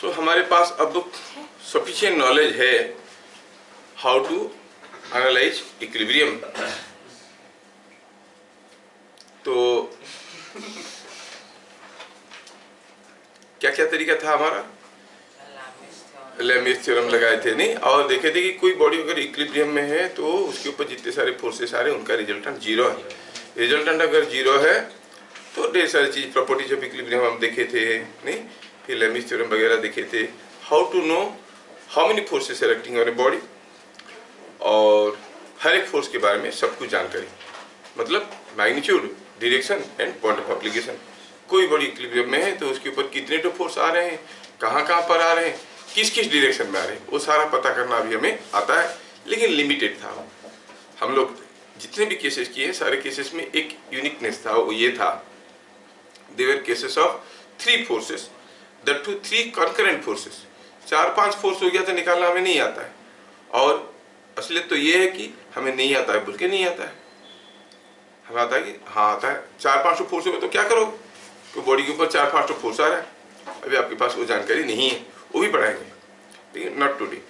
तो हमारे पास अब सफिशिएंट नॉलेज है हाउ टू एनालाइज इक्विलिब्रियम। तो क्या क्या तरीका था हमारा, लैमिस थ्योरम लगाए थे नहीं, और देखे थे कि कोई बॉडी अगर इक्विलिब्रियम में है तो उसके ऊपर जितने सारे फोर्सेस आ रहे हैं उनका रिजल्टेंट जीरो है। रिजल्टेंट अगर जीरो है तो ढेर सारी चीज, प्रॉपर्टीज ऑफ इक्विलिब्रियम हम देखे थे नहीं, फिर लैमिस थ्योरम वगैरह देखे थे। How to know how many forces are acting on a body, और हर एक फोर्स के बारे में सब कुछ जानकारी, मतलब magnitude, direction and point of application. कोई बॉडी इक्विलिब्रियम में है तो उसके ऊपर कितने तो फोर्स आ रहे हैं, कहाँ कहाँ पर आ रहे हैं, किस किस डायरेक्शन में आ रहे हैं, वो सारा पता करना भी हमें आता है, लेकिन लिमिटेड था। हम लोग जितने भी केसेस किए सारे केसेस में एक यूनिकनेस था, वो ये था they were cases of 3 forces, that two 3 concurrent forces. 4-5 force हो गया तो निकालना हमें नहीं आता है, और असलियत तो ये है कि हमें नहीं आता है बोल के नहीं आता है, हमें आता है कि हाँ आता है। 4-5 फोर्स हो तो क्या करो, तो बॉडी के ऊपर 4-5 फोर्स आ रहा है, अभी आपके पास वो जानकारी नहीं है, वो भी पढ़ाएंगे, लेकिन नॉट टुडे।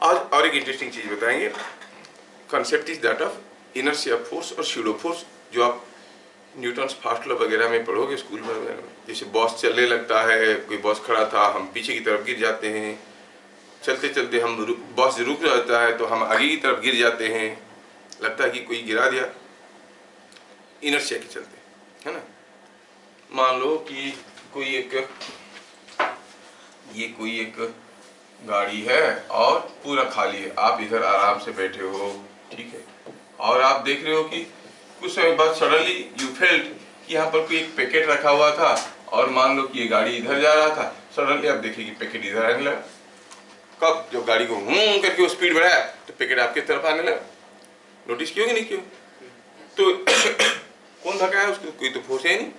आज और एक इंटरेस्टिंग चीज बताएंगे, concept is that of inertia force और स्यूडो फोर्स, जो आप न्यूटन्स फर्स्ट लॉ वगैरह में पढ़ोगे स्कूल में। जैसे बॉस चलने लगता है, कोई बॉस खड़ा था, हम पीछे की तरफ गिर जाते हैं, चलते चलते हम बॉस रुक जाता है तो हम आगे की तरफ गिर जाते हैं, लगता है कि कोई गिरा दिया, इनर्शिया के चलते, है ना। मान लो कि कोई एक गाड़ी है और पूरा खाली है, आप इधर आराम से बैठे हो, ठीक है, और आप देख रहे हो कि कुछ समय बाद सडनली यू फेल्ट कि यहाँ पर कोई एक पैकेट रखा हुआ था, और मान लो कि ये गाड़ी इधर जा रहा था, सडनली आप देखिए कि पैकेट इधर आने लगा। कब? जब गाड़ी को करके वो स्पीड बढ़ाया तो पैकेट आपके तरफ आने लगा। नोटिस किया कि नहीं किया? तो कौन धकाया उसको? कोई तो फोर्स है नहीं,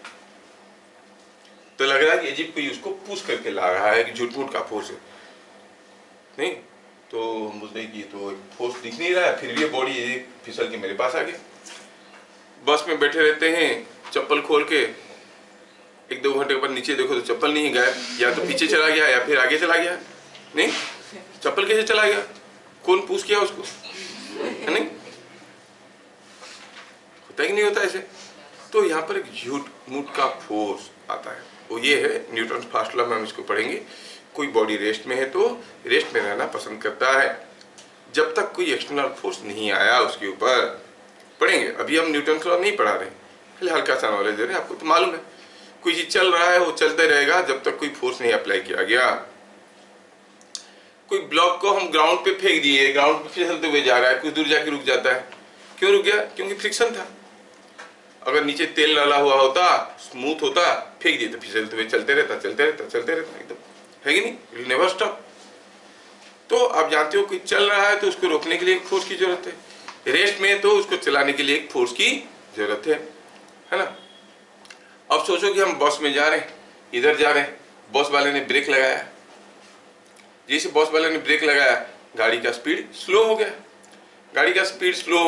तो लग रहा है कि अजीब कोई उसको पुश करके ला रहा है, कि झूठ-मूठ का फोर्स है नहीं। तो हम बोलते हैं कि ये तो फोर्स दिख नहीं रहा है, फिर भी बॉडी फिसल के मेरे पास आ गया। बस में बैठे रहते हैं, चप्पल खोल के 1-2 घंटे बाद नीचे देखो तो चप्पल नहीं है, गायब, या तो पीछे चला गया या फिर आगे चला गया। नहीं, चप्पल कैसे चला गया? कौन पुश किया उसको? है नहीं, होता ही नहीं होता ऐसे। तो यहाँ पर एक झूठ-मूठ का फोर्स आता है, वो ये है न्यूटन फर्स्ट लॉ में हम इसको पढ़ेंगे। कोई बॉडी रेस्ट में है तो रेस्ट में रहना पसंद करता है जब तक कोई एक्सटर्नल फोर्स नहीं आया उसके ऊपर। पढ़ेंगे, अभी हम न्यूटन लॉ नहीं पढ़ा रहे, खाली हल्का सा नॉलेज दे रहे हैं। आपको तो मालूम है कोई चीज चल रहा है, वो चलते रहेगा जब तक कोई फोर्स नहीं अप्लाई किया गया। कोई ब्लॉक को हम ग्राउंड पे फेंक दिए, ग्राउंड पे फिसलते हुए जा रहा है, कुछ दूर जाके रुक जाता है। क्यों रुक गया? क्योंकि फ्रिक्शन था। अगर नीचे तेल डाला हुआ होता, स्मूथ होता, फेंक दिए तो फिसलते हुए चलते रहता एकदम, है कि नहीं? It never stop. तो आप जानते हो कोई चल रहा है तो उसको रोकने के लिए एक फोर्स की जरूरत है, रेस्ट में तो उसको चलाने के लिए एक फोर्स की जरूरत है ना। अब सोचो कि हम बस में जा रहे हैं, इधर जा रहे हैं, बस वाले ने ब्रेक लगाया, जैसे बस वाले ने ब्रेक लगाया गाड़ी का स्पीड स्लो हो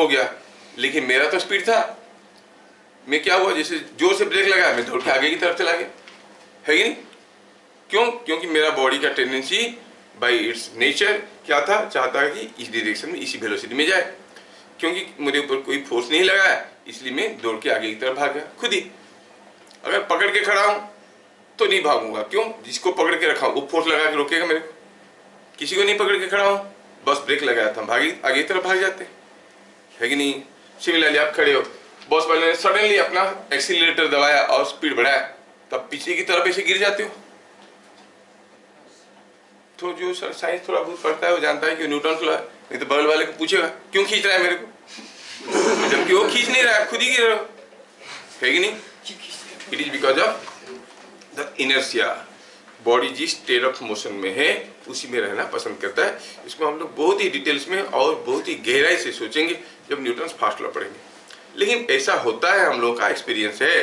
गया, लेकिन मेरा तो स्पीड था। मैं क्या हुआ, जैसे जोर से ब्रेक लगाया मैं दौड़ के आगे की तरफ चला गया, है कि नहीं? क्यों? क्योंकि मेरा बॉडी का टेंडेंसी बाय इट्स नेचर क्या था, चाहता है कि इस डायरेक्शन में, इसी वेलोसिटी में जाए। क्योंकि मेरे ऊपर कोई फोर्स नहीं लगाया, इसलिए मैं दौड़ के आगे की तरफ भाग गया खुद ही। अगर पकड़ के खड़ा हूं तो नहीं भागूंगा, क्यों? जिसको पकड़ के रखा वो फोर्स लगा के रोकेगा मेरे को। किसी को नहीं पकड़ के खड़ा हूं, बस ब्रेक लगाया था, भागे आगे की तरफ भाग जाते, है कि नहीं? सिमिलरली आप खड़े हो, बॉस वाले ने सडनली अपना एक्सीलरेटर दबाया और स्पीड बढ़ाया, तब पीछे की तरफ ऐसे गिर जाते हो। तो जो सर साइंस थोड़ा बहुत पढ़ता है वो जानता है कि न्यूटन लॉ है, नहीं तो बगल वाले को पूछेगा क्यों खींच रहा है मेरे को, जबकि वो खींच नहीं रहा है, खुद ही गिर रहा है कि नहीं? It is because of the inertia. Body जिस स्टेट ऑफ मोशन में है उसी में रहना पसंद करता है। इसको हम लोग बहुत ही डिटेल्स में और बहुत ही गहराई से सोचेंगे जब न्यूटन फर्स्ट लॉ पढ़ेंगे, लेकिन ऐसा होता है, हम लोगों का एक्सपीरियंस है।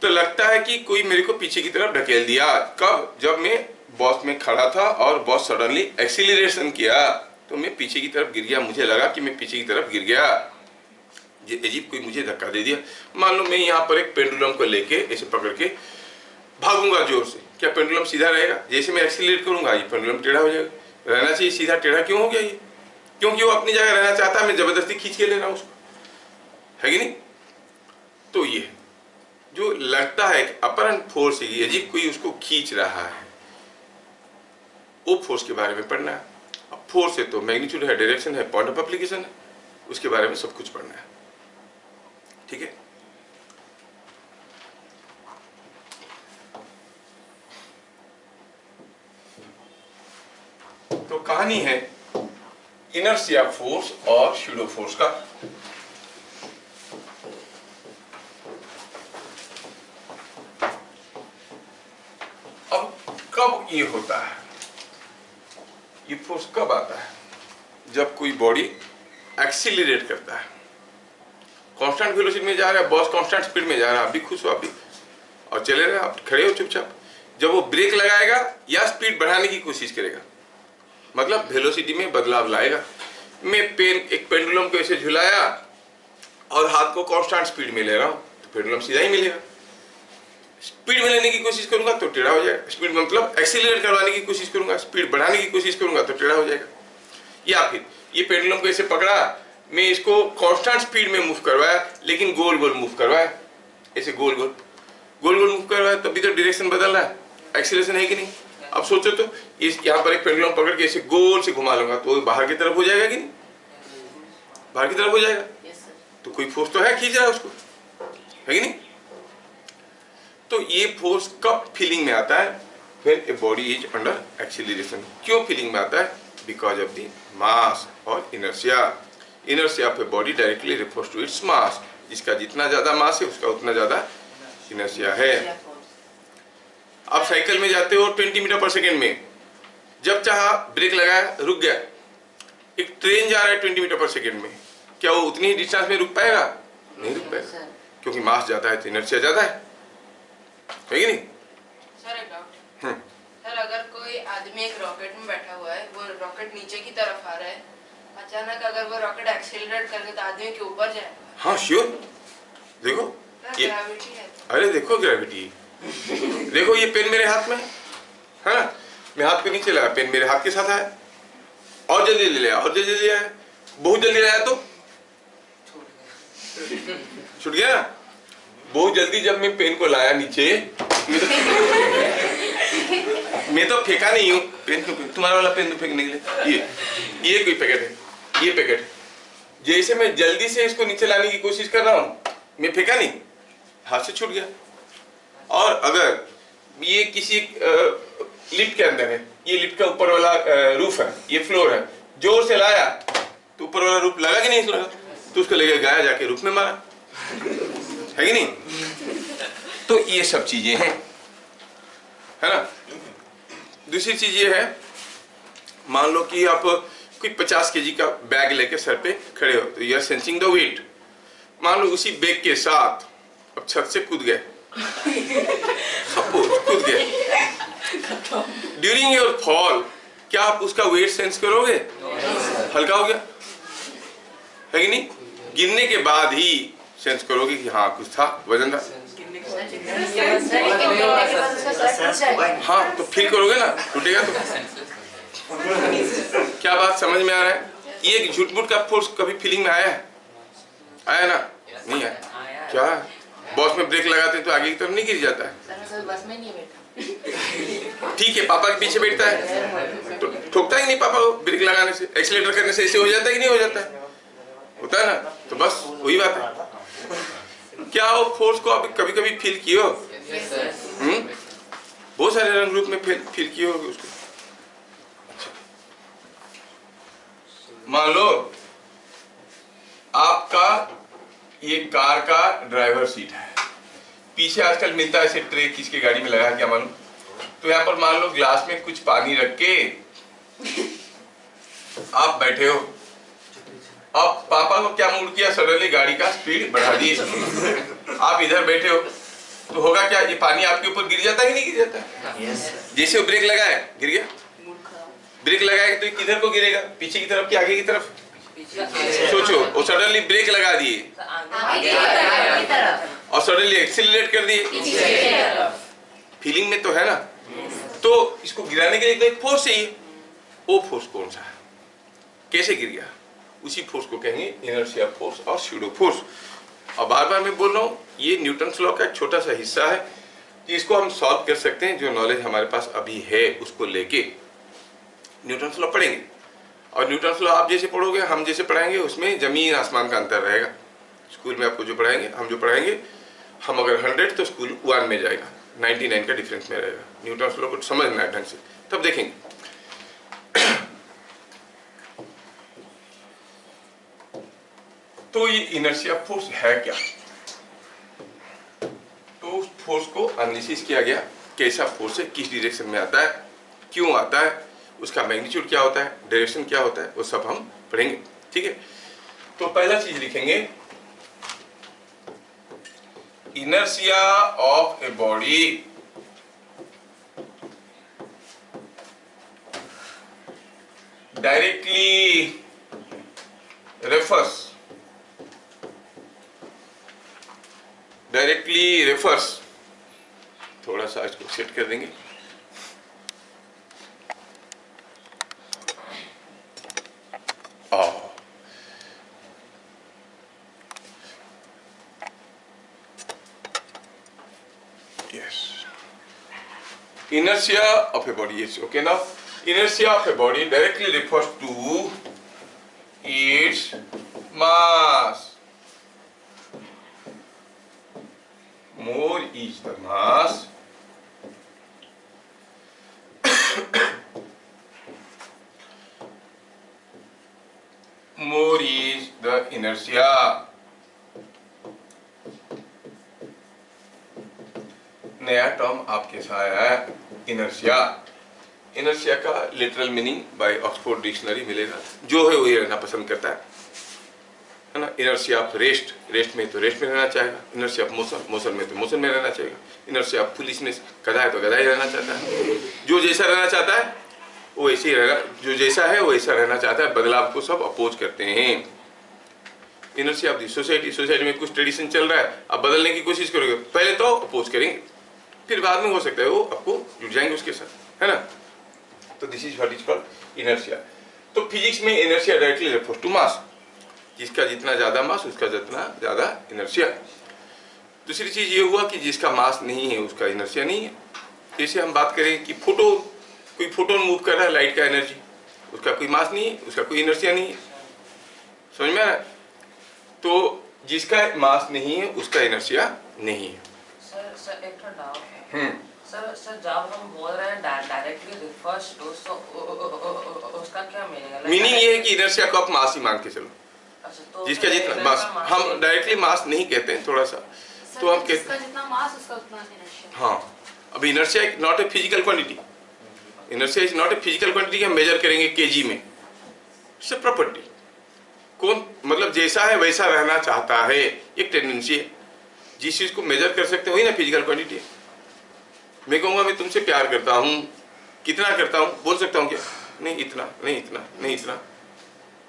तो लगता है कि कोई मेरे को पीछे की तरफ ढकेल दिया। कब? जब मैं बॉस में खड़ा था और बॉस सडनली एक्सीलरेशन किया तो मैं पीछे की तरफ गिर गया। मुझे लगा कि मैं पीछे की तरफ गिर गया, ये अजीब कोई मुझे धक्का दे दिया। मान लो मैं यहाँ पर एक पेंडुलम को लेके ऐसे पकड़ के भागूंगा जोर से, क्या पेंडुलम सीधा रहेगा? जैसे मैं एक्सीलरेट करूंगा ये पेंडुलम टेढ़ा हो जाएगा। रहना चाहिए सीधा, टेढ़ा क्यों हो गया ये? क्योंकि वो अपनी जगह रहना चाहता है, मैं जबरदस्ती खींच के ले रहा हूँ उसको, है कि नहीं? तो ये जो लगता है कि अपरंट फोर्स है, ये अजीब कोई उसको खींच रहा है, वो फोर्स के बारे में पढ़ना है। अब फोर्स है तो मैग्नीट्यूड है, डायरेक्शन है, पॉइंट ऑफ एप्लीकेशन है, उसके बारे में सब कुछ पढ़ना है। ठीक है, तो कहानी है इनर्शिया फोर्स और स्यूडो फोर्स का। अब कब ये होता है, ये फोर्स कब आता है? जब कोई बॉडी एक्सीलरेट करता है, कांस्टेंट वेलोसिटी में जा रहा है, बॉस कांस्टेंट स्पीड में जा रहा है, आप भी खुश हो, आप भी, और चले रहे, आप खड़े हो चुपचाप। जब वो ब्रेक लगाएगा या स्पीड बढ़ाने की कोशिश करेगा, मतलब वेलोसिटी में बदलाव लाएगा। मैं एक पेंडुलम को ऐसे झुलाया और हाथ को कांस्टेंट स्पीड में ले रहा हूं, तो पेंडुलम सीधा ही मिलेगा। स्पीड में लेने की कोशिश करूंगा तो टेढ़ा हो जाएगा। स्पीड मतलब एक्सीलरेट करवाने की कोशिश करूंगा, स्पीड बढ़ाने की कोशिश करूंगा तो टेढ़ा हो जाएगा। या फिर ये पेंडुलम को ऐसे पकड़ा, मैं इसको कांस्टेंट स्पीड में मूव करवाया, लेकिन गोल गोल मूव करवाया, ऐसे गोल गोल मूव करवाया, तभी तो डायरेक्शन बदल रहा है, एक्सीलरेशन है कि नहीं? अब सोचो तो इस यहाँ पर एक पेंडुलम पकड़ के ऐसे गोल से घुमा लूंगा तो बाहर की तरफ हो जाएगा कि नहीं? बाहर की तरफ हो जाएगा। तो कोई फोर्स तो है खींच रहा है उसको, है कि नहीं? तो ये फोर्स कब फीलिंग में आता है? When a body is under acceleration. क्यों फीलिंग में आता है? बिकॉज ऑफ द मास और inertia. Inertia of a body directly refers to its mass. जिसका जितना ज्यादा मास है उसका उतना ज्यादा इनर्शिया है। आप साइकिल में जाते हो 20 मीटर पर सेकेंड में, जब चाहा ब्रेक लगाया, रुक गया। एक ट्रेन जा रहा है 20 मीटर पर सेकेंड में, क्या वो उतनी ही डिस्टेंस में रुक पाएगा? नहीं रुक पाएगा, क्योंकि मास ज्यादा है तो इनर्शिया ज्यादा है कि नहीं? सर एक डाउट, सर अगर कोई आदमी एक रॉकेट में बैठा हुआ है, वो रॉकेट नीचे की तरफ आ रहा है, अचानक अगर वो रॉकेट एक्सीलरेट कर दे तो आदमी के ऊपर जाएगा? हाँ श्योर। देखो ये ग्रेविटी है। अरे देखो ग्रेविटी, देखो ये पेन मेरे हाथ में है ना, मैं हाथ को नीचे लाया, पेन मेरे हाथ के साथ आया, और जल्दी ले लिया, और जल्दी ले आया, बहुत जल्दी लाया तो छूट गया ना। बहुत जल्दी जब मैं पेन को लाया नीचे, मैं तो फेंका नहीं हूँ पेन को, तुम्हारा वाला पेन तो फेंकने के लिए, ये कोई पैकेट है, ये पैकेट, जैसे मैं जल्दी से इसको नीचे लाने की कोशिश कर रहा हूँ, मैं फेंका नहीं, हाथ से छूट गया। और अगर ये किसी लिफ्ट के अंदर है, ये लिफ्ट का ऊपर वाला रूफ है, ये फ्लोर है, जोर से लाया तो ऊपर वाला रूफ लगा कि नहीं लगा, तो उसको लेकर गया, जाके रूफ में मारा, है कि नहीं? तो ये सब चीजें हैं, है ना। दूसरी चीज ये है, मान लो कि आप कोई 50 केजी का बैग लेके सर पे खड़े हो, तो you are sensing the weight. मान लो उसी बैग के साथ अब छत से कूद गए, सपोज कूद गए, ड्यूरिंग योर फॉल क्या आप उसका वेट सेंस करोगे? हल्का हो गया, है कि नहीं? गिरने के बाद ही सेंस करोगे कि हाँ कुछ था, वजन था। हाँ तो फील करोगे ना, टूटेगा तो। क्या बात समझ में आ रहा है? ये झूठ मूठ का फोर्स कभी फीलिंग में आया है? आया ना? नहीं आया। क्या बॉस में ब्रेक लगाते तो आगे की तरफ नहीं गिर जाता है? बस में नहीं बैठा। ठीक है, पापा के पीछे बैठता है तो ठोकता ही नहीं पापा को ब्रेक लगाने से, एक्सीलेटर करने से ऐसे हो जाता है कि नहीं हो जाता है? होता है ना। तो बस वही बात है। क्या वो फोर्स को आप कभी कभी फील किए हो? बहुत सारे रंग रूप में फील किए होगे उसको। मान लो आपका ये कार का ड्राइवर सीट है, पीछे आजकल मिलता है ऐसे ट्रे, किसकी गाड़ी में लगा है क्या मालूम। तो यहाँ पर मान लो ग्लास में कुछ पानी रख के आप बैठे हो, अब पापा को क्या मूड किया, सडनली गाड़ी का स्पीड बढ़ा दी, आप इधर बैठे हो, तो होगा क्या, ये पानी आपके ऊपर गिर जाता है कि नहीं गिर जाता है? जैसे वो ब्रेक लगाया गिर गया, ब्रेक लगाएगा तो किधर को गिरेगा, पीछे की तरफ कि आगे की तरफ? सोचो, वो सडनली ब्रेक लगा दिए और सडनली एक्सीलरेट कर दिए, फीलिंग में तो है ना, तो इसको गिराने के लिए तो एक फोर्स चाहिए, वो फोर्स कौन सा है, कैसे गिर गया, उसी फोर्स को कहेंगे इनर्शिया फोर्स और स्यूडो फोर्स। और बार बार मैं बोल रहा हूँ, ये न्यूटन्स लॉ का एक छोटा सा हिस्सा है जिसको हम सॉल्व कर सकते हैं, जो नॉलेज हमारे पास अभी है उसको लेके न्यूटन्स लॉ पढ़ेंगे। और न्यूटन्स लॉ आप जैसे पढ़ोगे, हम जैसे पढ़ाएंगे, उसमें जमीन आसमान का अंतर रहेगा। स्कूल में आपको जो पढ़ाएंगे, हम जो पढ़ाएंगे, हम अगर 100 तो स्कूल 1 में जाएगा, 99 का डिफरेंस में रहेगा। न्यूटन्स लॉ को समझना है ढंग से, तब देखेंगे। तो ये इनर्शिया फोर्स है क्या, तो उस फोर्स को एनालिसिस किया गया, कैसा फोर्स है, किस डायरेक्शन में आता है, क्यों आता है, उसका मैग्नीट्यूड क्या होता है, डायरेक्शन क्या होता है, वो सब हम पढ़ेंगे। ठीक है, तो पहला चीज लिखेंगे, inertia of a body directly refers, थोड़ा सा इसको सेट कर देंगे, inertia of a body is okay. Now inertia of a body directly refers to its mass. More is the mass, more is the inertia. नया term आपके साथ आया है, इनर्शिया। इनर्शिया का literal meaning bye Oxford dictionary मिलेगा, जो है वही रहना पसंद करता है ना। इनर्शिया ऑफ रेस्ट, रेस्ट में तो रेस्ट में रहना चाहेगा। इनर्शिया ऑफ मोशन, मोशन में तो मोशन में रहना चाहेगा। इनर्शिया ऑफ फुलिशनेस, गधा है तो गधा ही रहना चाहता है। जो जैसा रहना चाहता है वो वैसे ही रहेगा, जो जैसा है वो वैसा रहना चाहता है। बदलाव को सब अपोज करते हैं। Inertia of the society, society में कुछ ट्रेडिशन चल रहा है, अब बदलने की कोशिश करोगे, पहले तो अपोज करेंगे, फिर बाद में हो सकता है वो आपको जुड़ जाएंगे उसके साथ, है ना। तो this is what is called inertia. तो फिजिक्स में inertia directly refers to mass, जिसका जितना ज्यादा मास उसका जितना ज्यादा इनर्शिया। दूसरी चीज ये हुआ कि जिसका मास नहीं है उसका इनर्शिया नहीं है। जैसे हम बात करें कि फोटोन, कोई फोटोन मूव कर रहा है, लाइट का एनर्जी, उसका कोई मास नहीं है, उसका कोई इनर्शिया नहीं है। समझ में आ रहा है? तो जिसका मास नहीं है उसका इनर्शिया नहीं है। सर एक डाउट है। सर जब हम बोल रहे हैं डायरेक्टली रिफर्स टू, उसका क्या मीनिंग है? मीनिंग ये है कि इनर्शिया को आप मास ही मान के चलो। अच्छा, तो जिसका जितना मास, हम डायरेक्टली मास नहीं कहते हैं, थोड़ा सा तो हम कहते हैं जितना मास उसका उतना इनर्शिया। हाँ, अब inertia not a physical quantity, inertia is not a physical quantity हम मेजर करेंगे केजी में। It's a property. कौन मतलब जैसा है वैसा रहना चाहता है, एक टेंडेंसी है। जिस चीज को मेजर कर सकते हो वही ना फिजिकल क्वांटिटी है। मैं कहूँगा मैं तुमसे प्यार करता हूँ, कितना करता हूँ, बोल सकता हूँ क्या? नहीं इतना, नहीं इतना, नहीं इतना,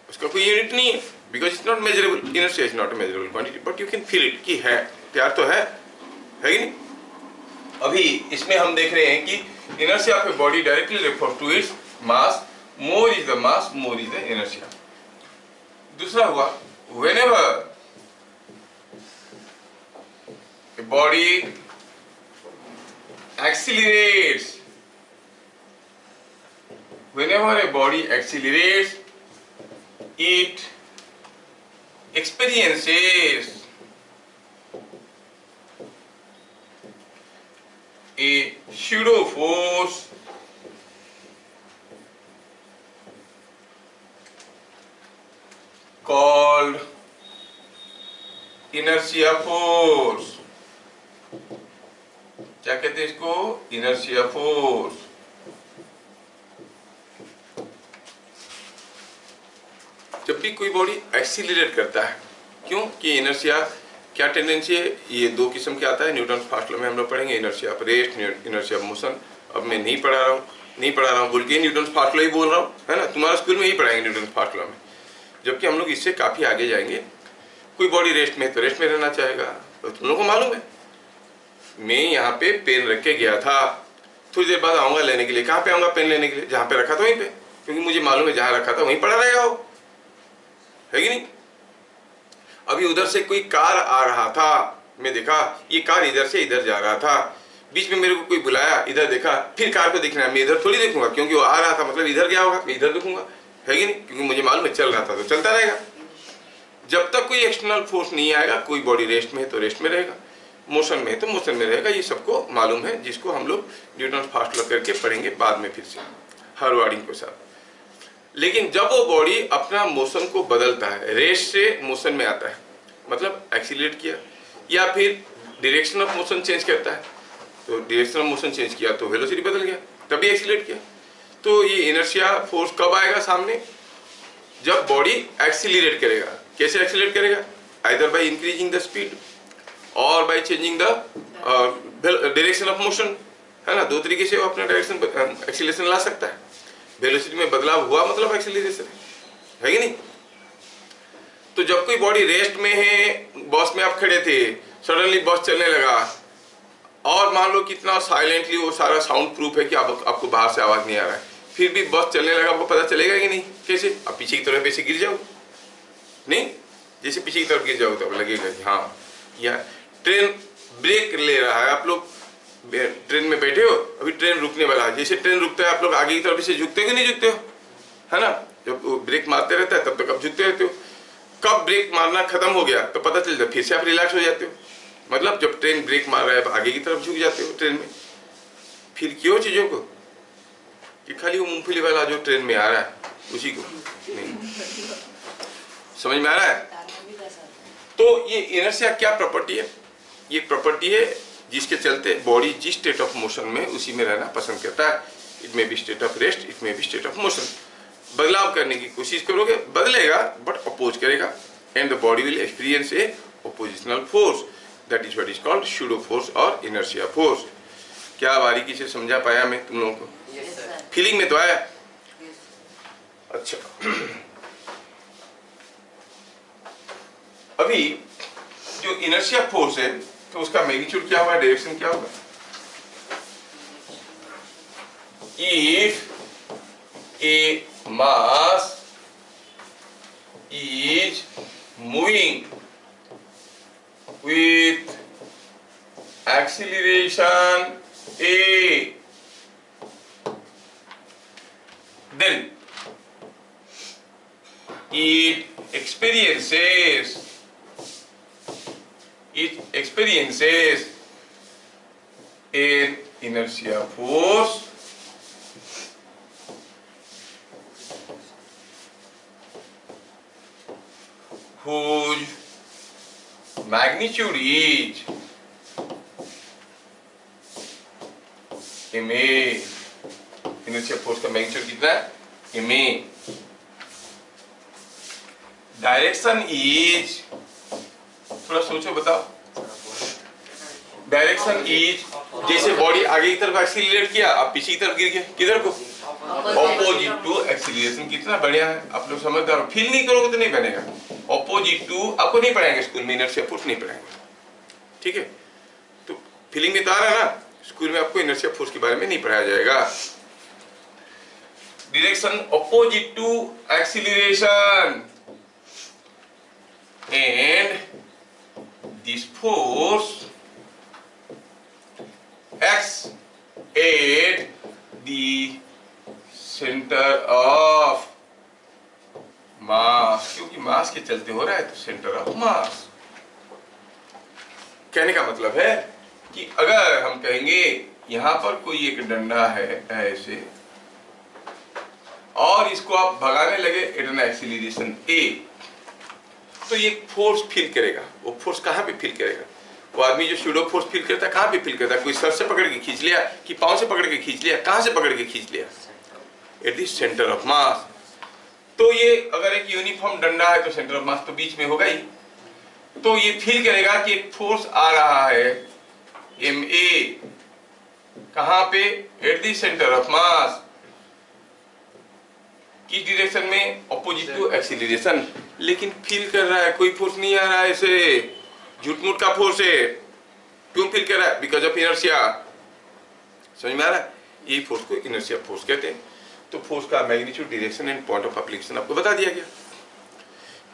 उसका कोई यूनिट नहीं है, because it's not measurable. Inertia is not a measurable quantity, but you can feel it कि है, प्यार तो है कि नहीं। अभी इसमें हम देख रहे हैं कि inertia of a body directly refers to its mass, more is the mass, more is the inertia. दूसरा हुआ, whenever a body accelerates, whenever a body accelerates, it experiences a pseudo force called inertia force। क्या कहते हैं इसको? Inertia force. जब भी कोई body accelerate करता है, क्यों कि इनर्शिया क्या टेंडेंसी है, ये दो किस्म के आता है। न्यूटन फर्स्ट लॉ में हम लोग पढ़ेंगे, inertia of rest, inertia of motion. अब मैं नहीं पढ़ा रहा हूँ बोल के न्यूटन फर्स्ट लॉ ही बोल रहा हूँ, है ना। तुम्हारा स्कूल में ही पढ़ाएंगे न्यूटन फर्स्ट लॉ में, जबकि हम लोग इससे काफी आगे जाएंगे। कोई बॉडी रेस्ट में तो रेस्ट में रहना चाहेगा, तो तुम लोग को मालूम है। मैं यहाँ पे पेन रख के गया था, थोड़ी देर बाद आऊँगा लेने के लिए। कहाँ पे आऊँगा पेन लेने के लिए? जहाँ पे रखा था वहीं पे, क्योंकि मुझे मालूम है जहाँ रखा था वहीं पड़ा रहेगा वो, है कि नहीं? अभी उधर से कोई कार आ रहा था, मैं देखा ये कार इधर से इधर जा रहा था, बीच में मेरे को कोई बुलाया, इधर देखा, फिर कार को देखना है, मैं इधर थोड़ी देखूंगा, क्योंकि वो आ रहा था मतलब इधर गया होगा, मैं इधर देखूंगा, है कि नहीं? क्योंकि मुझे मालूम है चल रहा था तो चलता रहेगा। जब तक कोई एक्सटर्नल फोर्स नहीं आएगा, कोई बॉडी रेस्ट में है तो रेस्ट में रहेगा, मोशन में है तो मोशन में रहेगा। ये सबको मालूम है, जिसको हम लोग न्यूटन फास्ट लॉ करके पढ़ेंगे बाद में फिर से हर वार्डिंग के साथ। लेकिन जब वो बॉडी अपना मोशन को बदलता है, रेस्ट से मोशन में आता है, मतलब एक्सीलरेट किया या फिर डायरेक्शन ऑफ मोशन चेंज करता है, तो डायरेक्शन ऑफ मोशन चेंज किया तो वेलोसिटी बदल गया, तभी एक्सीलरेट किया। तो ये इनर्शिया फोर्स कब आएगा सामने? जब बॉडी एक्सीलरेट करेगा। कैसे एक्सीलरेट करेगा? Either by increasing the speed और by changing the direction of motion, है ना? दो तरीके से वो अपना डायरेक्शन एक्सीलरेशन ला सकता है। वेलोसिटी में बदलाव हुआ मतलब एक्सीलरेशन है कि नहीं? तो जब कोई बॉडी रेस्ट में है, बस में आप खड़े थे, सडनली बस चलने लगा और मान लो कितना साइलेंटली, वो सारा साउंड प्रूफ है कि आपको बाहर से आवाज नहीं आ रहा है, फिर भी बस चलने लगा, आपको पता चलेगा कि नहीं? कैसे? आप पीछे की तरफ ऐसे गिर जाओ, नहीं? जैसे पीछे की तरफ गिर जाओ तो लगेगा कि हाँ, या ट्रेन ब्रेक ले रहा है, आप लोग ट्रेन में बैठे हो, अभी ट्रेन रुकने वाला है, जैसे ट्रेन रुकता है आप लोग आगे की तरफ से झुकते हो कि नहीं झुकते हो, है ना? जब वो ब्रेक मारते रहता है तब तक आप झुकते रहते हो, कब ब्रेक मारना खत्म हो गया तो पता चलता है, फिर से आप रिलैक्स हो जाते हो। मतलब जब ट्रेन ब्रेक मार रहा है आगे की तरफ झुक जाते हो ट्रेन में। फिर क्यों चीजों को? कि खाली वो मूंगफली वाला जो ट्रेन में आ रहा है उसी को नहीं समझ में आ रहा है? तो ये इनर्शिया क्या प्रॉपर्टी है? ये प्रॉपर्टी है जिसके चलते बॉडी जिस स्टेट ऑफ मोशन में उसी में रहना पसंद करता है। It may be state of rest, it may be state of motion. बदलाव करने की कोशिश करोगे, बदलेगा बट अपोज करेगा, and the body will experience a oppositional force, that is what is called pseudo force और इनर्शिया फोर्स। क्या बारीकी से समझा पाया मैं तुम लोगों को? फीलिंग में तो आया? अच्छा, अभी जो इनर्शिया फोर्स है तो उसका मैग्नीट्यूड क्या होगा, डायरेक्शन क्या होगा? If a mass is moving with acceleration a, then it experiences an inertia force whose magnitude is ma। Inertia force का मैग्नीट्यूड कितना है? ma। डायरेक्शन इज, थोड़ा सोचो बताओ, डायरेक्शन इज, जैसे बॉडी आगे की तरफ एक्सीलरेट किया, आप पीछे की तरफ गिर गए, किधर को? Opposite to acceleration. कितना बढ़िया है, आप लोग समझदार हो। फील नहीं करोगे तो नहीं बनेगा। ऑपोजिट टू आपको नहीं पढ़ाएंगे स्कूल में, इनर्शिया फोर्स नहीं पढ़ाएंगे, ठीक है? तो फीलिंग में तो आ रहा है ना, स्कूल में आपको इनर्शिया फोर्स के बारे में नहीं पढ़ाया जाएगा। Direction opposite to acceleration, and this force acts at the center of mass, क्योंकि मास के चलते हो रहा है तो सेंटर ऑफ मास। कहने का मतलब है कि अगर हम कहेंगे यहां पर कोई एक डंडा है ऐसे, और इसको आप भगाने लगे एट एन एक्सीलरेशन ए, तो ये फोर्स फील करेगा। वो फोर्स कहां पे फील करेगा? वो आदमी जो सूडो फोर्स फील करता है कहां पे फील करता है? कोई सर से पकड़ के खींच लिया कि पांव से पकड़ के खींच लिया? कहां से पकड़ के खींच लिया? एट द सेंटर ऑफ मास। तो ये अगर एक यूनिफॉर्म डंडा है तो सेंटर ऑफ मास तो बीच में होगा ही, तो ये फील करेगा कि एक फोर्स आ रहा है एम ए, कहां पे? At the centre of mass. किस डायरेक्शन में? Opposite to acceleration. लेकिन फील कर रहा है, कोई फोर्स नहीं आ रहा है, ऐसे झूठ-मूठ का फोर्स है। क्यों फील कर रहा है? Because of inertia. समझ में आ रहा है? यही फोर्स को इनर्शिया फोर्स कहते हैं। तो फोर्स का magnitude, direction and point of application आपको बता दिया गया।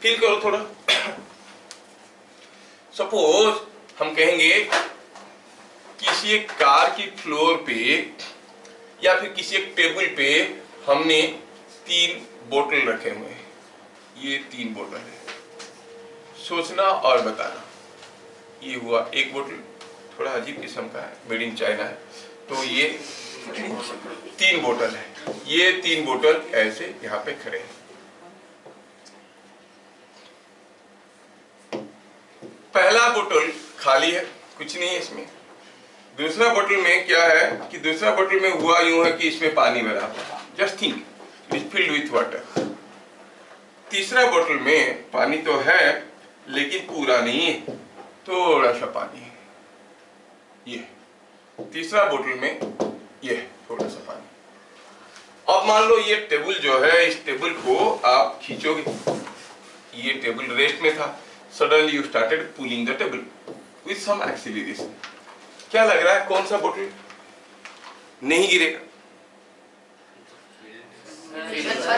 फील करो थोड़ा। सपोज हम कहेंगे किसी एक कार की फ्लोर पे या फिर किसी एक टेबल पे हमने 3 बोतल रखे हुए हैं। ये 3 बोतल है। सोचना और बताना। ये हुआ एक बोतल, थोड़ा अजीब किस्म का है, मेड इन चाइना है। तो ये 3 बोतल है। ये 3 बोतल ऐसे यहाँ पे खड़े हैं। पहला बोतल खाली है, कुछ नहीं है इसमें। दूसरा बोतल में क्या है कि दूसरा बोतल में हुआ यूं है कि इसमें पानी भरा हुआ, just think it is filled with water. तीसरा बोतल में पानी तो है लेकिन पूरा नहीं है, थोड़ा सा पानी है। ये तीसरा बोतल में ये थोड़ा सा पानी। अब मान लो ये टेबल जो है, इस टेबल को आप खींचोगे, ये टेबल रेस्ट में था, suddenly you started pulling the table with some acceleration. क्या लग रहा है कौन सा बोतल नहीं गिरेगा?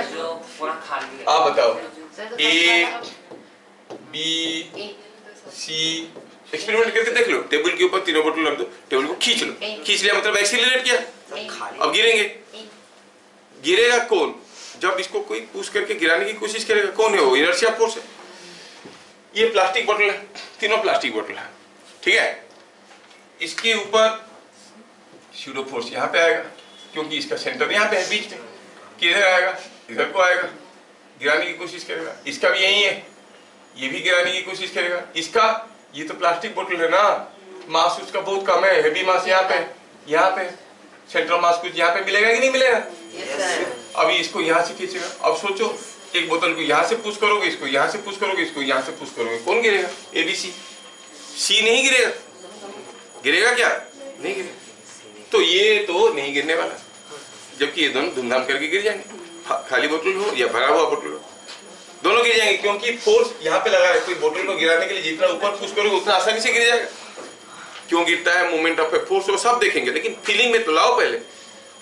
जो पूरा खाली है। आप बताओ। ए, बी, सी, एक्सपेरिमेंट करके देख लो। टेबल के ऊपर 3 बोतल रख दो, टेबल को खींच लो। खींच लिया मतलब एक्सीलरेट किया, अब गिरेंगे। गिरेगा कौन? जब इसको कोई पुश करके गिराने की कोशिश करेगा, कौन है वो? इनर्शिया फोर्स है। ये प्लास्टिक बोतल है, तीनों प्लास्टिक बोतल है, ठीक है। इसके ऊपर स्यूडो फोर्स यहाँ पे आएगा क्योंकि इसका सेंटर यहाँ पे है बीच में। किधर आएगा? इधर को आएगा, गिराने की कोशिश करेगा। इसका भी यही है, ये भी गिराने की कोशिश करेगा। इसका, ये तो प्लास्टिक बोतल है ना, मास उसका बहुत कम है, हेवी मास यहाँ पे सेंट्रल मास कुछ यहाँ पे मिलेगा कि नहीं मिलेगा? अभी इसको यहाँ से खींचेगा। अब सोचो, एक बोतल को यहाँ से पुश करोगे, इसको यहाँ से पुश करोगे, इसको यहाँ से पुश करोगे, कौन गिरेगा? A B C. सी नहीं गिरेगा। गिरेगा क्या? नहीं गिरेगा। तो ये तो नहीं गिरने वाला, जबकि ये दोनों धूमधाम करके गिर जाएंगे। खाली बोतल हो या भरा हुआ बोतल हो, दोनों गिर जाएंगे क्योंकि फोर्स यहाँ पे लगा है। कोई बोतल को गिराने के लिए जितना ऊपर पुश करोगे उतना आसानी से गिर जाएगा। क्यों गिरता है? मोमेंट ऑफ फोर्स, वो सब देखेंगे, लेकिन फीलिंग में तो लाओ पहले।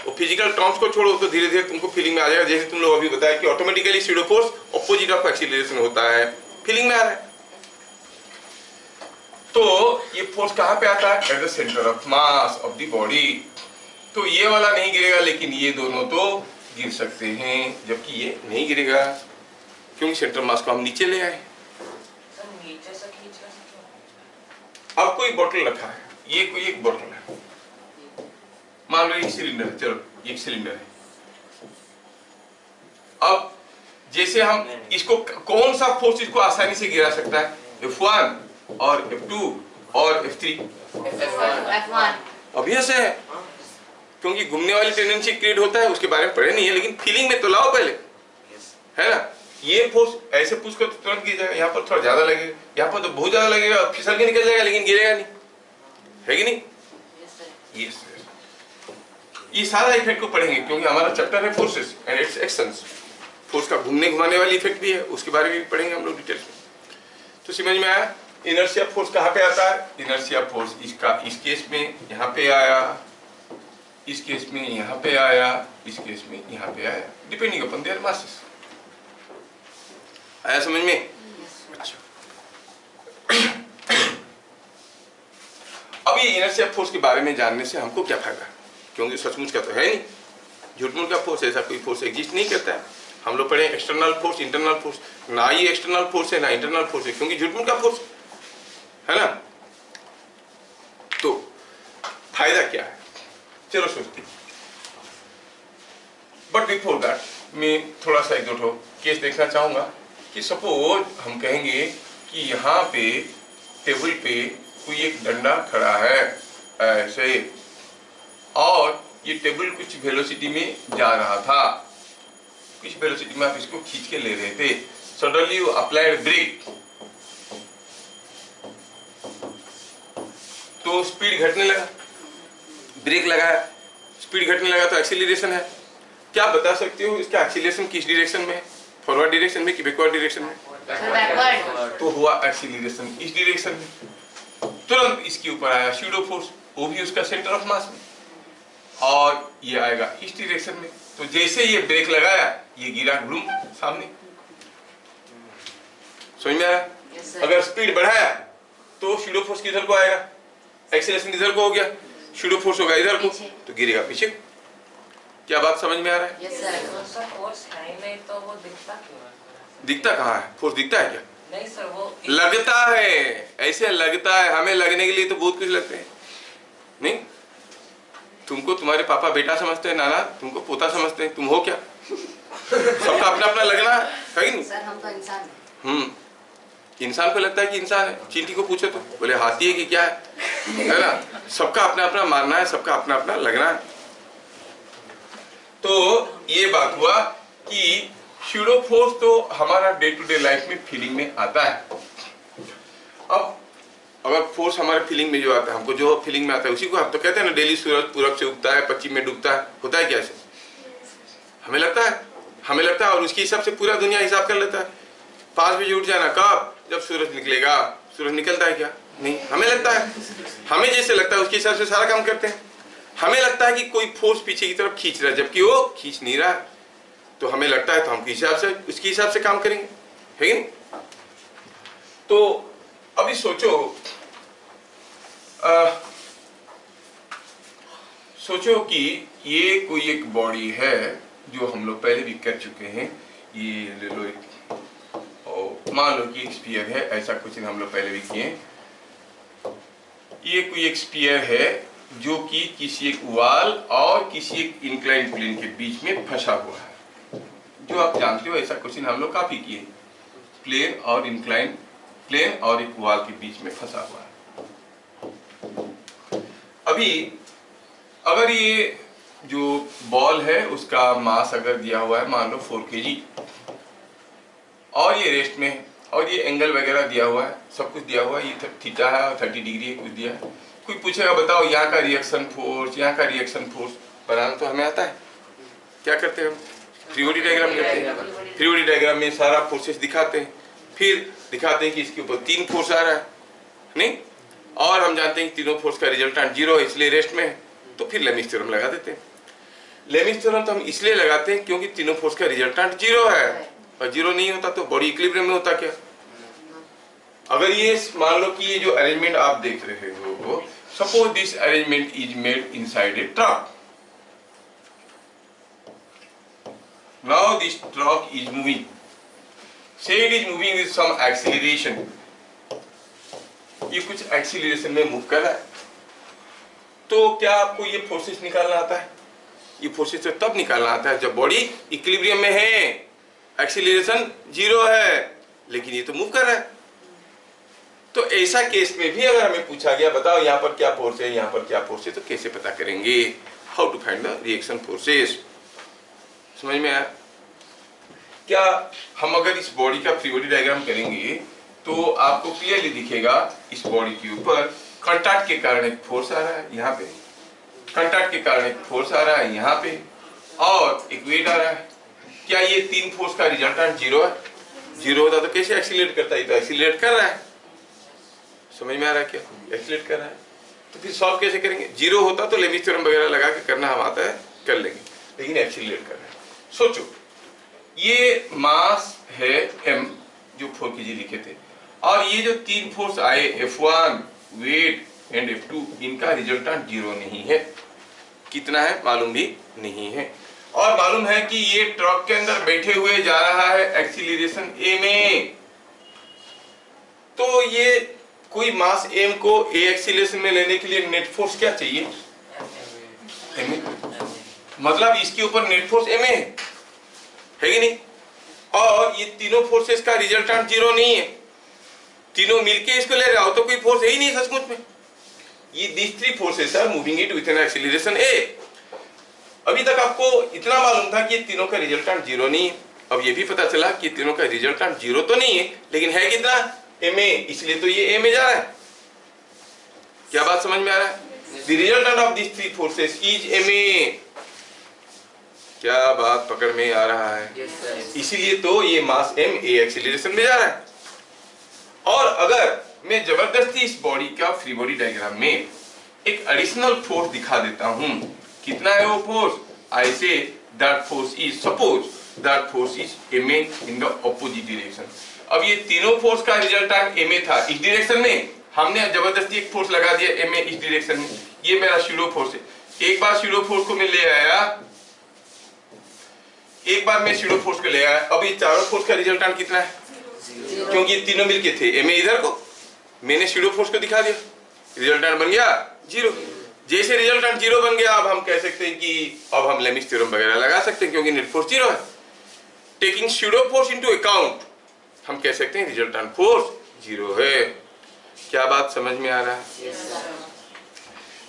वो फिजिकल टर्म्स को छोड़ो तो धीरे धीरे तुमको फीलिंग में आ जाएगा। जैसे तुम लोग अभी बताया कि automatically pseudo force opposite of acceleration होता है, फीलिंग में आ रहा है। तो ये फोर्स कहां पे आता है? Eight the centre of mass of the body. तो ये वाला नहीं गिरेगा, लेकिन ये दोनों तो गिर सकते हैं, जबकि ये नहीं गिरेगा क्योंकि सेंटर मास को हम नीचे ले आए। सर नीचे से खींचने से क्यों? अब कोई बोतल रखा है, ये कोई एक बोतल है, मान लो एक सिलेंडर है, चलो एक सिलेंडर है। अब जैसे हम इसको, कौन सा फोर्स इसको आसानी से गिरा सकता है? F1 और F2 और F3। F1 ऑब्वियस है, क्योंकि घूमने वाली टेंडेंसी क्रिएट होता है, उसके बारे में पढ़े नहीं है, लेकिन फीलिंग में तो लाओ पहले, है ना। ये फोर्स ऐसे पुश कर तो तुरंत गिर जाएगा, यहाँ पर थोड़ा ज्यादा लगेगा, यहाँ पर तो बहुत ज्यादा लगेगा, फिसल के निकल जाएगा, लेकिन गिरेगा नहीं, है कि नहीं? यस। ये सारा इफेक्ट को पढ़ेंगे क्योंकि हमारा चैप्टर है forces and it's actions. Force का घूमने घुमाने वाली इफेक्ट भी है, उसके बारे में भी पढ़ेंगे हम लोग डिटेल्स में। तो समझ में आया इनर्शिया फोर्स कहाँ पे आता है? इनर्शिया फोर्स इसका इस केस में यहाँ पे आया, इस केस में यहाँ पे आया, इस केस में यहाँ पे आया, डिपेंडिंग अपॉन देयर मासेस। आया समझ में? अच्छा। अब ये इनर्शिया फोर्स के बारे में जानने से हमको क्या फायदा? क्योंकि सचमुच का तो है नहीं, झूठ-मूठ का फोर्स, ऐसा कोई फोर्स एग्जिस्ट नहीं करता है। हम लोग पढ़े एक्सटर्नल फोर्स, इंटरनल फोर्स, ना ये एक्सटर्नल फोर्स है ना इंटरनल फोर्स है, क्योंकि झूठ-मूठ का फोर्स है ना। तो फायदा क्या है? चलो सोचते। बट बिफोर दैट मैं थोड़ा सा एक दो केस देखना चाहूंगा कि सपोज हम कहेंगे कि यहाँ पे टेबल पे कोई एक डंडा खड़ा है ऐसे, और ये टेबल कुछ वेलोसिटी में जा रहा था, कुछ वेलोसिटी में आप इसको खींच के ले रहे थे। सडनली यू अप्लाइड ब्रेक, तो स्पीड घटने लगा, ब्रेक लगाया, स्पीड घटने लगा तो एक्सीलरेशन है। क्या बता सकते हो इसका एक्सीलरेशन किस डायरेक्शन में है? फॉरवर्ड डायरेक्शन में कि बैकवर्ड डायरेक्शन में? बैकवर्ड। तो हुआ एक्सीलरेशन इस डायरेक्शन में। तुरंत इसके ऊपर आया स्यूडो फोर्स, वो भी उसका सेंटर ऑफ मास में, और ये आएगा इस डायरेक्शन में। तो जैसे ये ब्रेक लगाया ये गिरा घुम सामने। समझ में आया? अगर स्पीड बढ़ाया तो शूडो फोर्स किधर को आएगा? एक्सेलरेशन किधर को हो गया? शूडो फोर्स होगा इधर को, तो गिरेगा पीछे। क्या बात समझ में आ रहा है? Yes sir. फोर्स है नहीं तो वो दिखता क्यों है? दिखता कहाँ है? फोर्स दिखता है क्या? नहीं सर, वो लगता है, ऐसे लगता है। हमें लगने के लिए तो बहुत कुछ लगते हैं। नहीं, तुमको तुम्हारे पापा बेटा समझते हैं, नाना तुमको पोता समझते हैं, तुम हो क्या? सबका अपना अपना लगना है कि नहीं? सर हम तो इंसान हैं। इंसान को लगता है कि इंसान है। चींटी को पूछो तो बोले हाथी है कि क्या है ना? सबका अपना अपना मानना है, सबका अपना अपना लगना है। तो ये बात हुआ कि शूडो फोर्स तो हमारा डे टू डे लाइफ में फीलिंग में आता है। अब अगर फोर्स हमारे फीलिंग में जो आता है, हमको जो फीलिंग में आता है उसी को हम तो कहते हैं ना, डेली सूरज पूरब से उगता है, पश्चिम में डूबता है। होता है क्या ऐसे? हमें लगता है और उसके हिसाब से पूरा दुनिया हिसाब कर लेता है। 5 बजे उठ जाना, कब? जब सूरज निकलेगा। सूरज निकलता है क्या? नहीं, हमें लगता है। हमें जैसे लगता है उसके हिसाब से सारा काम करते हैं। हमें लगता है कि कोई फोर्स पीछे की तरफ खींच रहा है, जबकि वो खींच नहीं रहा। तो हमें लगता है तो हम उसके हिसाब से काम करेंगे, है कि नहीं? तो अभी सोचो कि ये कोई एक बॉडी है जो हम लोग पहले भी कर चुके हैं। ये ले लो, और मान लो कि एक स्फीयर है, ऐसा कुछ हम लोग पहले भी किए। ये कोई एक स्फीयर है जो कि किसी एक वॉल और किसी एक इंक्लाइन प्लेन के बीच में फंसा हुआ है। जो आप जानते हो ऐसा क्वेश्चन हम लोग काफी किए। प्लेन और इंक्लाइन प्लेन और एक वॉल के बीच में फंसा हुआ है। अभी अगर ये जो बॉल है उसका मास अगर दिया हुआ है मान लो 4 kg, और ये रेस्ट में, और ये एंगल वगैरह दिया हुआ है, सब कुछ दिया हुआ है, ये थीटा है और 30 डिग्री है, कुछ दिया है। कोई पूछेगा बताओ यहाँ का रिएक्शन फोर्स, यहाँ का रिएक्शन फोर्स बनाना तो हमें आता है। क्या करते हैं हम? फ्री बॉडी डायग्राम करते हैं। फ्री बॉडी डायग्राम में सारा फोर्सेस दिखाते हैं, फिर दिखाते हैं कि इसके ऊपर 3 फोर्स आ रहा है, नहीं, और हम जानते हैं कि तीनों फोर्स का रिजल्टेंट 0 है, इसलिए रेस्ट में है। तो फिर लेमिस थ्योरम लगा देते हैं। लेमिस थ्योरम तो हम इसलिए लगाते हैं क्योंकि तीनों फोर्स का रिजल्टेंट 0 है, और 0 नहीं होता तो बॉडी इक्विलिब्रियम में होता क्या? अगर ये मान लो कि ये जो अरेंजमेंट आप देख रहे हो, suppose this arrangement is made inside a truck. Now this truck is moving, say it is moving with some acceleration. ये कुछ एक्सीलरेशन में मूव कर रहा है। तो क्या आपको ये फोर्सेस निकालना आता है? ये फोर्सेस तो तब निकालना आता है जब बॉडी इक्विलिब्रियम में है, एक्सीलरेशन 0 है, लेकिन ये तो मूव कर रहा है। तो ऐसा केस में भी अगर हमें पूछा गया बताओ यहाँ पर क्या फोर्स है, यहाँ पर क्या फोर्स है, तो कैसे पता करेंगे? How to find the reaction forces. समझ में आया? क्या हम अगर इस बॉडी का फ्री बॉडी डायग्राम करेंगे तो आपको क्लियरली दिखेगा इस बॉडी के ऊपर कॉन्टैक्ट के कारण एक फोर्स आ रहा है यहाँ पे, कॉन्टैक्ट के कारण एक फोर्स आ रहा है यहाँ पे, और एक वेट आ रहा है। क्या ये 3 फोर्स का रिजल्टेंट 0 है? 0 होता तो कैसे एक्सीलरेट करता है? तो एक्सीलरेट कर रहा है। समझ में आ रहा है? क्या एक्सीलरेट कर रहा है? तो फिर सॉल्व कैसे करेंगे? 0 होता तो लेमिस थ्योरम वगैरह लगा के करना हम आता है, कर लेंगे, लेकिन एक्सीलरेट कर रहा है। सोचो ये मास है m जो 4 kg लिखे थे, और ये जो 3 फोर्स आए F1 वेट एंड F2, इनका रिजल्टेंट 0 नहीं है। कितना है मालूम भी नहीं है, और मालूम है कि ये ट्रक के अंदर बैठे हुए जा रहा है एक्सीलरेशन a में। तो ये कोई मास m को a एक्सीलरेशन में लेने के लिए नेट फोर्स क्या चाहिए? मतलब इसके ऊपर नेट फोर्स m है कि नहीं? और ये तीनों फोर्सेस का रिजल्टेंट 0 नहीं है। तीनों मिलके इसको ले रहा हो तो कोई फोर्स है ही नहीं सचमुच में। ये these 3 forces are moving it with an acceleration a। अभी तक आपको इतना मालूम था कि ये तीनों का रिजल्टेंट 0 नहीं है। अब ये भी पता चला कि तीनों का रिजल्टेंट 0 तो नहीं है, लेकिन है कितना? ma, इसलिए तो ये a में जा रहा है। क्या बात समझ में आ रहा है? The resultant of these 3 forces is ma। क्या बात पकड़ में आ रहा है? इसीलिए तो ये मास m a एक्सीलरेशन में जा रहा है। और अगर मैं जबरदस्ती इस बॉडी का फ्री बॉडी डायग्राम में एक एडिशनल फोर्स दिखा देता हूं, कितना है वो force? I say that force is, suppose that force is ma in the opposite direction. अब ये तीनों फोर्स का रिजल्टेंट ma था इस डायरेक्शन में, हमने जबरदस्ती एक फोर्स लगा दिया ma इस डायरेक्शन में, ये मेरा स्यूडो फोर्स है। एक बार स्यूडो फोर्स को मैं ले आया, एक बार मैं स्यूडो फोर्स को ले आया, अब ये चारों फोर्स का रिजल्टेंट कितना है? क्योंकि ये तीनों मिलके थे, ma इधर को, मैंने स्यूडो फोर्स को दिखा दिया, रिजल्टेंट बन गया 0। जैसे रिजल्टेंट 0 बन गया, अब हम कह सकते हैं कि अब हम लेमिस थ्योरम वगैरह लगा सकते हैं, क्योंकि नेट फोर्स 0 है। Taking pseudo force into account, हम कह सकते हैं रिजल्टेंट फोर्स 0 है। क्या बात समझ में आ रहा है?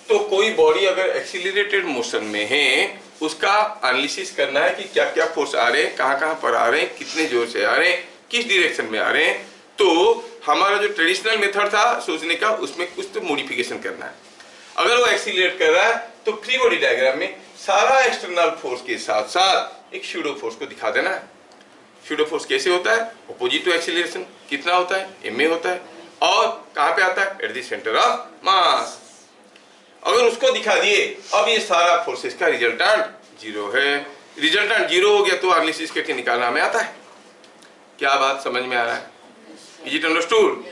तो कोई बॉडी अगर एक्सीलरेटेड मोशन में है, उसका एनालिसिस करना है कि क्या क्या फोर्स आ रहे हैं, कहाँ कहाँ पर आ रहे हैं, कितने जोर से आ रहे हैं, किस डायरेक्शन में आ रहे हैं। तो हमारा जो ट्रेडिशनल मेथड था सोचने का, उसमें कुछ तो मॉडिफिकेशन करना है। अगर वो एक्सीलरेट कर रहा है तो फ्री बॉडी डायग्राम में सारा एक्सटर्नल फोर्स के साथ साथ एक स्यूडो फोर्स को दिखा देना है। स्यूडो फोर्स कैसे होता है? Opposite to acceleration. कितना होता है? ma होता है। और कहाँ पे आता है? एट द सेंटर ऑफ मास। अगर उसको दिखा दिए, अब ये सारा फोर्सेस का रिजल्टेंट 0 है। रिजल्टेंट 0 हो गया तो एनालिसिस करके निकालना हमें आता है। क्या बात समझ में आ रहा है? Is it understood?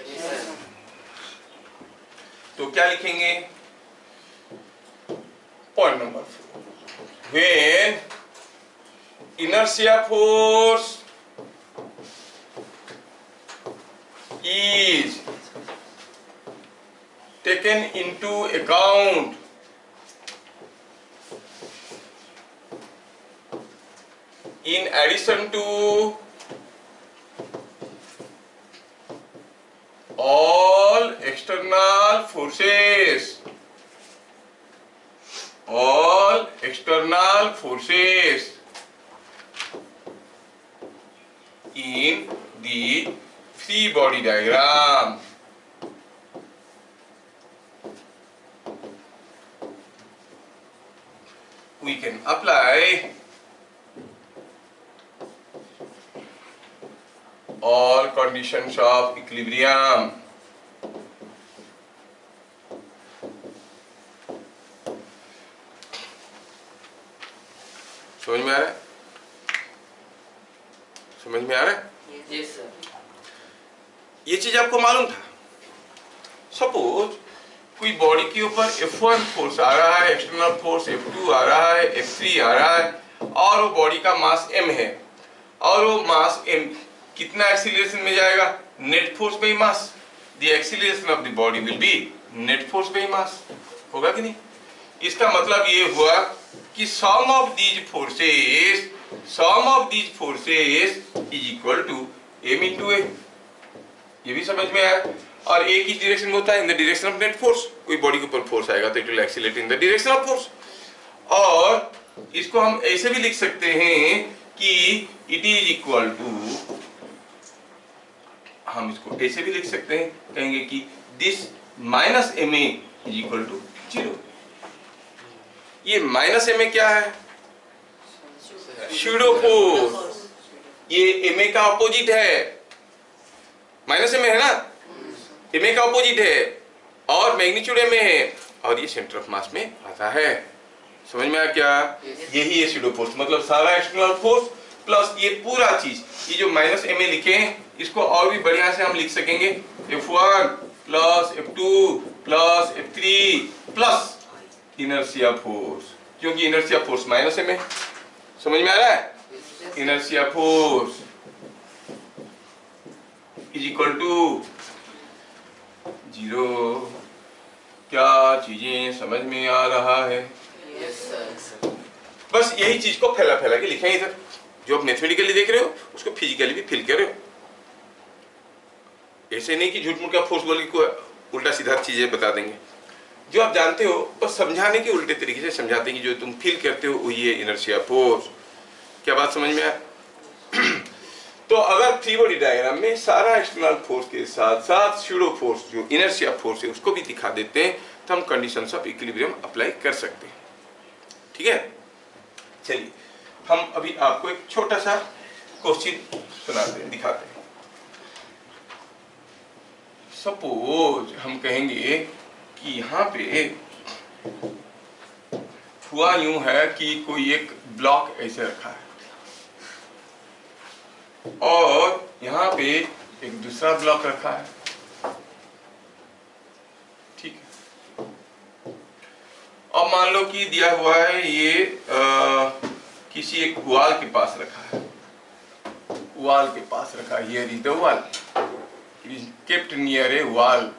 तो क्या लिखेंगे? Point number 4, when inertia force is taken into account, in addition to all external forces, all external forces in the free body diagram, we can apply all conditions of equilibrium. समझ में आ रहा है? समझ में आ रहा है? Yes sir. ये चीज आपको मालूम था? सपोज कोई बॉडी के ऊपर F1 फोर्स आ रहा है, एक्सटर्नल फोर्स F2 आ रहा है, F3 आ रहा है, और वो बॉडी का मास m है, और वो मास m कितना एक्सीलरेशन में जाएगा? Net force by mass. The acceleration of the body will be net force by mass. होगा कि नहीं? इसका मतलब ये हुआ कि sum of these forces is equal to m into a। ये भी समझ में आया? और a किस डायरेक्शन में होता है? In the direction of net force. कोई बॉडी के ऊपर फोर्स आएगा तो it will accelerate in the direction of force. और इसको हम ऐसे भी लिख सकते हैं कि इट इज इक्वल टू, हम इसको ऐसे भी लिख सकते हैं, कहेंगे कि this minus ma is equal to 0। ये माइनस ma क्या है? Pseudo force. ये ma का अपोजिट है, माइनस ma है ना, ma का अपोजिट है, और मैग्नीट्यूड ma है, और ये सेंटर ऑफ मास में आता है। समझ में आया क्या? यही है स्यूडो फोर्स, मतलब सारा एक्सटर्नल फोर्स प्लस ये पूरा चीज। ये जो माइनस ma लिखे हैं, इसको और भी बढ़िया से हम लिख सकेंगे F1 plus F2 plus F3 plus inertia force, क्योंकि इनर्शिया फोर्स माइनस ma। समझ में आ रहा है? Inertia force is equal to 0। क्या चीजें समझ में आ रहा है? Yes sir. बस यही चीज को फैला फैला के लिखें इधर। जो आप मैथमेटिकली देख रहे हो उसको फिजिकली भी फील कर रहे हो। ऐसे नहीं कि झूठ मूठ का फोर्स बोल के उल्टा सीधा चीजें बता देंगे। जो आप जानते हो बस समझाने के उल्टे तरीके से समझाते हैं कि जो तुम फील करते हो वही है इनर्शिया फोर्स। क्या बात समझ में आया? तो अगर फ्री बॉडी डायग्राम में सारा एक्सटर्नल फोर्स के साथ साथ स्यूडो फोर्स जो इनर्शिया फोर्स है उसको भी दिखा देते हैं, तो हम कंडीशंस ऑफ इक्विलिब्रियम अप्लाई कर सकते हैं। ठीक है, चलिए हम अभी आपको एक छोटा सा क्वेश्चन सुनाते हैं, दिखाते हैं। सपोज हम कहेंगे कि यहाँ पे हुआ यूं है कि कोई एक ब्लॉक ऐसे रखा है और यहाँ पे एक दूसरा ब्लॉक रखा है, ठीक है। अब मान लो कि दिया हुआ है ये किसी एक वॉल के पास रखा है, वॉल के पास रखा है, here is the wall, it is kept near A wall,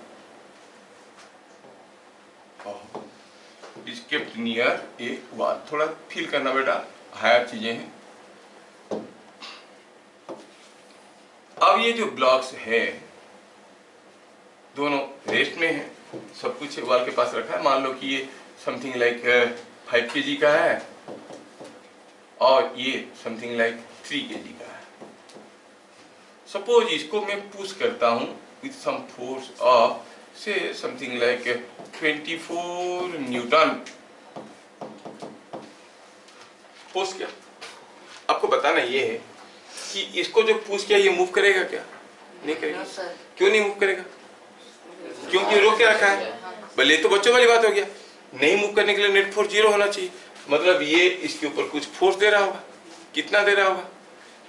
it is kept near A wall. थोड़ा फील करना बेटा, हायर चीजें हैं। अब ये जो ब्लॉक्स है दोनों रेस्ट में है, सब कुछ वॉल के पास रखा है। मान लो कि ये समथिंग लाइक 5 kg का है और ये समथिंग लाइक 3 kg का है। सपोज इसको मैं पुश करता हूं with some force of say something like 24 newton. Push किया, आपको बताना ये है कि इसको जो पुश किया ये मूव करेगा क्या? नहीं करेगा। क्यों नहीं मूव करेगा? क्योंकि रोक के रखा है। भले तो बच्चों वाली बात हो गया, नहीं मूव करने के लिए नेट फोर्स 0 होना चाहिए। मतलब ये इसके ऊपर कुछ फोर्स दे रहा होगा। कितना दे रहा होगा?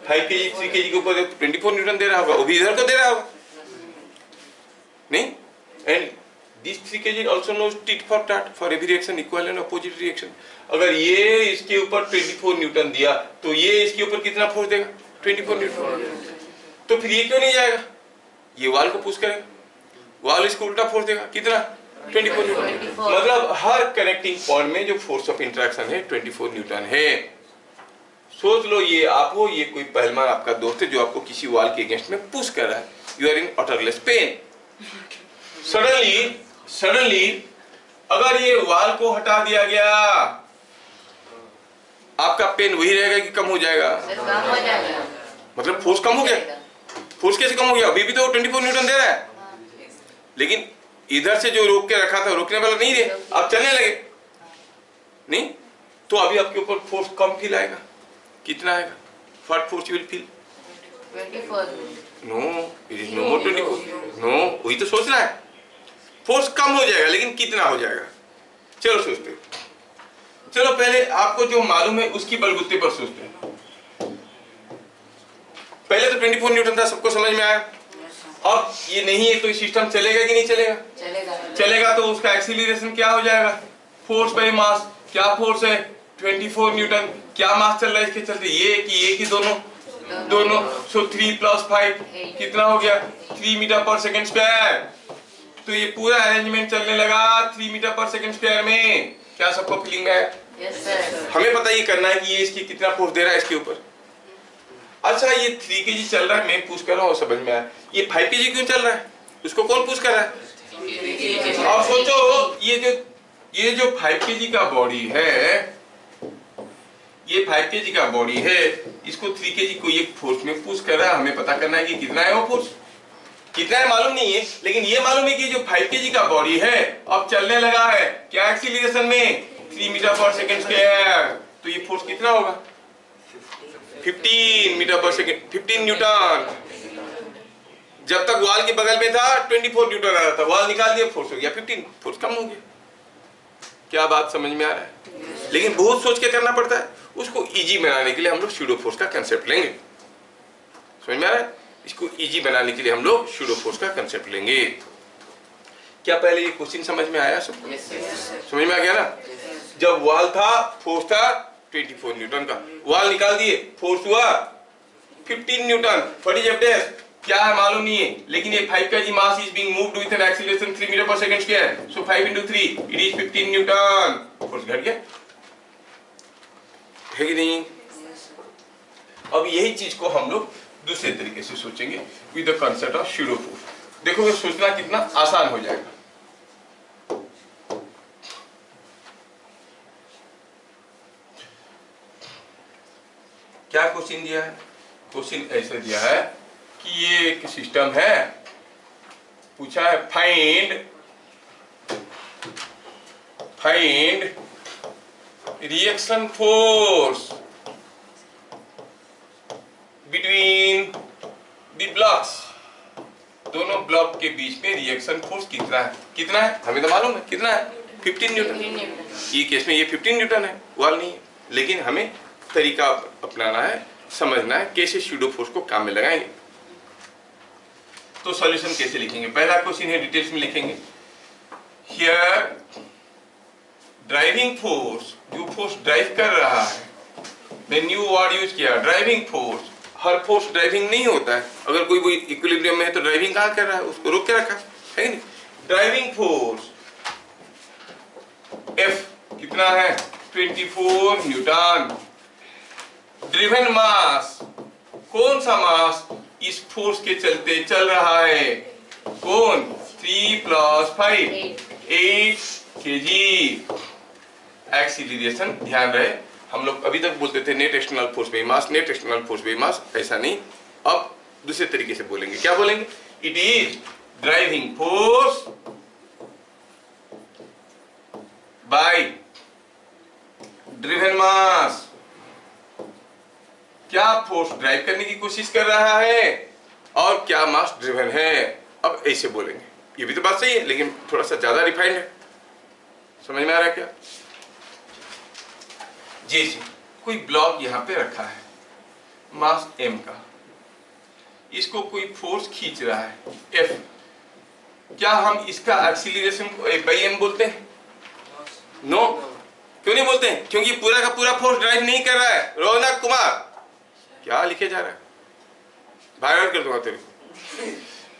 5 kg 3 kg के ऊपर 24 न्यूटन दे रहा होगा, वो भी इधर को दे रहा होगा नहीं। And this 3 kg also knows tit for tat, for every reaction equal and opposite reaction। अगर ये इसके ऊपर 24 न्यूटन दिया तो ये इसके ऊपर कितना फोर्स देगा? 24 न्यूटन। तो फिर ये क्यों नहीं जाएगा? ये वॉल को पुश करेगा, वॉल इसको उल्टा फोर्स देगा, कितना? 24 न्यूटन। मतलब हर कनेक्टिंग पॉइंट में जो फोर्स ऑफ इंटरेक्शन है 24 न्यूटन है। सोच लो ये आप हो, ये कोई पहलवान आपका दोस्त है जो आपको किसी वॉल के अगेंस्ट में पुश कर रहा है, you are in utterless pain. Suddenly अगर ये वॉल को हटा दिया गया, आपका पेन वही रहेगा कि कम हो जाएगा? कम हो जाएगा। मतलब फोर्स कम हो गया। फोर्स कैसे कम हो गया? अभी भी तो 24 न्यूटन दे रहा है, लेकिन इधर से जो रोक के रखा था रोकने वाला नहीं रहे, आप चलने लगे नहीं, तो अभी आपके ऊपर फोर्स कम फील आएगा। कितना आएगा? What force you will feel? 24। No, it is no more 24। No, वही तो सोच रहा है, फोर्स कम हो जाएगा, लेकिन कितना हो जाएगा? चलो सोचते हैं। चलो पहले आपको जो मालूम है उसकी बलबुत्ते पर सोचते हैं। पहले तो 24 न्यूटन था, सबको समझ में आया। अब ये नहीं है तो सिस्टम चलेगा कि नहीं चलेगा? चलेगा तो उसका एक्सीलरेशन क्या हो जाएगा? फोर्स बाय मास। क्या फोर्स है? 24 न्यूटन। क्या मास चल रहा है इसके चलते? ये कि दोनों। सो 3 + 5 कितना हो गया? 3 मीटर पर सेकंड स्क्वायर। तो ये पूरा अरेंजमेंट चलने लगा 3 मीटर पर सेकंड स्क्वायर में। क्या सबको फीलिंग है? Yes sir. हमें पता ये करना है कि ये इसकी कितना फोर्स दे रहा है इसके ऊपर। अच्छा ये 3 kg चल रहा है, मैं पुश कर रहा हूँ, समझ में आया। ये 5 kg क्यों चल रहा है? उसको कौन पुश कर रहा है? और सोचो ये जो 5 kg का बॉडी है, ये 5 kg का बॉडी है, इसको 3 kg कोई एक फोर्स में पुश कर रहा है। हमें पता करना है कि कितना है वो फोर्स। कितना है मालूम नहीं है, लेकिन ये मालूम है कि जो 5 kg का बॉडी है अब चलने लगा है क्या एक्सीलरेशन में? 3 मीटर पर सेकंड स्क्वायर। तो ये फोर्स कितना होगा? 15 मीटर पर सेकंड, 15 न्यूटन। जब तक वॉल के बगल में था 24 न्यूटन आ रहा था, वॉल निकाल दिया, फोर्स हो गया 15, फोर्स कम हो गया। क्या बात समझ में आ रहा है? लेकिन बहुत सोच के करना पड़ता है। उसको इजी बनाने के लिए हम लोग स्यूडो फोर्स का कंसेप्ट लेंगे। समझ में आ रहा है? इसको इजी बनाने के लिए हम लोग स्यूडो फोर्स का कंसेप्ट लेंगे। क्या पहले ये क्वेश्चन समझ में आया सबको? समझ में आ गया ना? जब वॉल था फोर्स था 24 न्यूटन का, वॉल निकाल दिए, फोर्स हुआ 15 न्यूटन। व्हाट इज एफ क्या है मालूम नहीं है, लेकिन ये 5 kg mass is being moved with an acceleration 3 metre पर second square. So 5 × 3 it is 15 newton. Force घट गया है कि नहीं? अब यही चीज को हम लोग दूसरे तरीके से सोचेंगे with the concept of pseudo force. देखो ये सोचना कितना आसान हो जाएगा। क्या क्वेश्चन दिया है? क्वेश्चन ऐसे दिया है कि ये एक सिस्टम है, पूछा है find reaction force between the blocks. दोनों ब्लॉक के बीच में रिएक्शन फोर्स कितना है? कितना है? हमें तो मालूम है कितना है, 15 न्यूटन। ये केस में ये 15 न्यूटन है, वाल नहीं है। लेकिन हमें तरीका अपनाना है, समझना है कैसे स्यूडो फोर्स को काम में लगाएंगे। तो सॉल्यूशन कैसे लिखेंगे? पहला क्वेश्चन है, डिटेल्स में लिखेंगे। हियर ड्राइविंग फोर्स, जो फोर्स ड्राइव कर रहा है, मैं न्यू वर्ड यूज किया, ड्राइविंग फोर्स। हर फोर्स ड्राइविंग नहीं होता है। अगर कोई इक्विलिब्रियम में है तो ड्राइविंग कहाँ कर रहा है? उसको रोक के रखा है नहीं। ड्राइविंग फोर्स F कितना है? 24 न्यूटन। ड्रिवन मास, कौन सा मास इस फोर्स के चलते चल रहा है? कौन? 3 + 5 8 kg। एक्सीलरेशन, ध्यान रहे, हम लोग अभी तक बोलते थे net external force by mass, net external force by mass. ऐसा नहीं, अब दूसरे तरीके से बोलेंगे। क्या बोलेंगे? It is driving force by driven mass. क्या फोर्स ड्राइव करने की कोशिश कर रहा है और क्या मास ड्रिवन है। अब ऐसे बोलेंगे। ये भी तो बात सही है, लेकिन थोड़ा सा ज्यादा रिफाइंड है। समझ में आ रहा है क्या? जैसे कोई ब्लॉक यहां पे रखा है, मास m का, इसको कोई फोर्स खींच रहा है F। क्या हम इसका एक्सीलरेशन को बाई m बोलते हैं? नो। क्यों नहीं बोलते हैं? क्योंकि पूरा का पूरा फोर्स ड्राइव नहीं कर रहा है। रौनक कुमार, क्या लिखे जा रहा है? वायरल कर दूंगा तेरे को।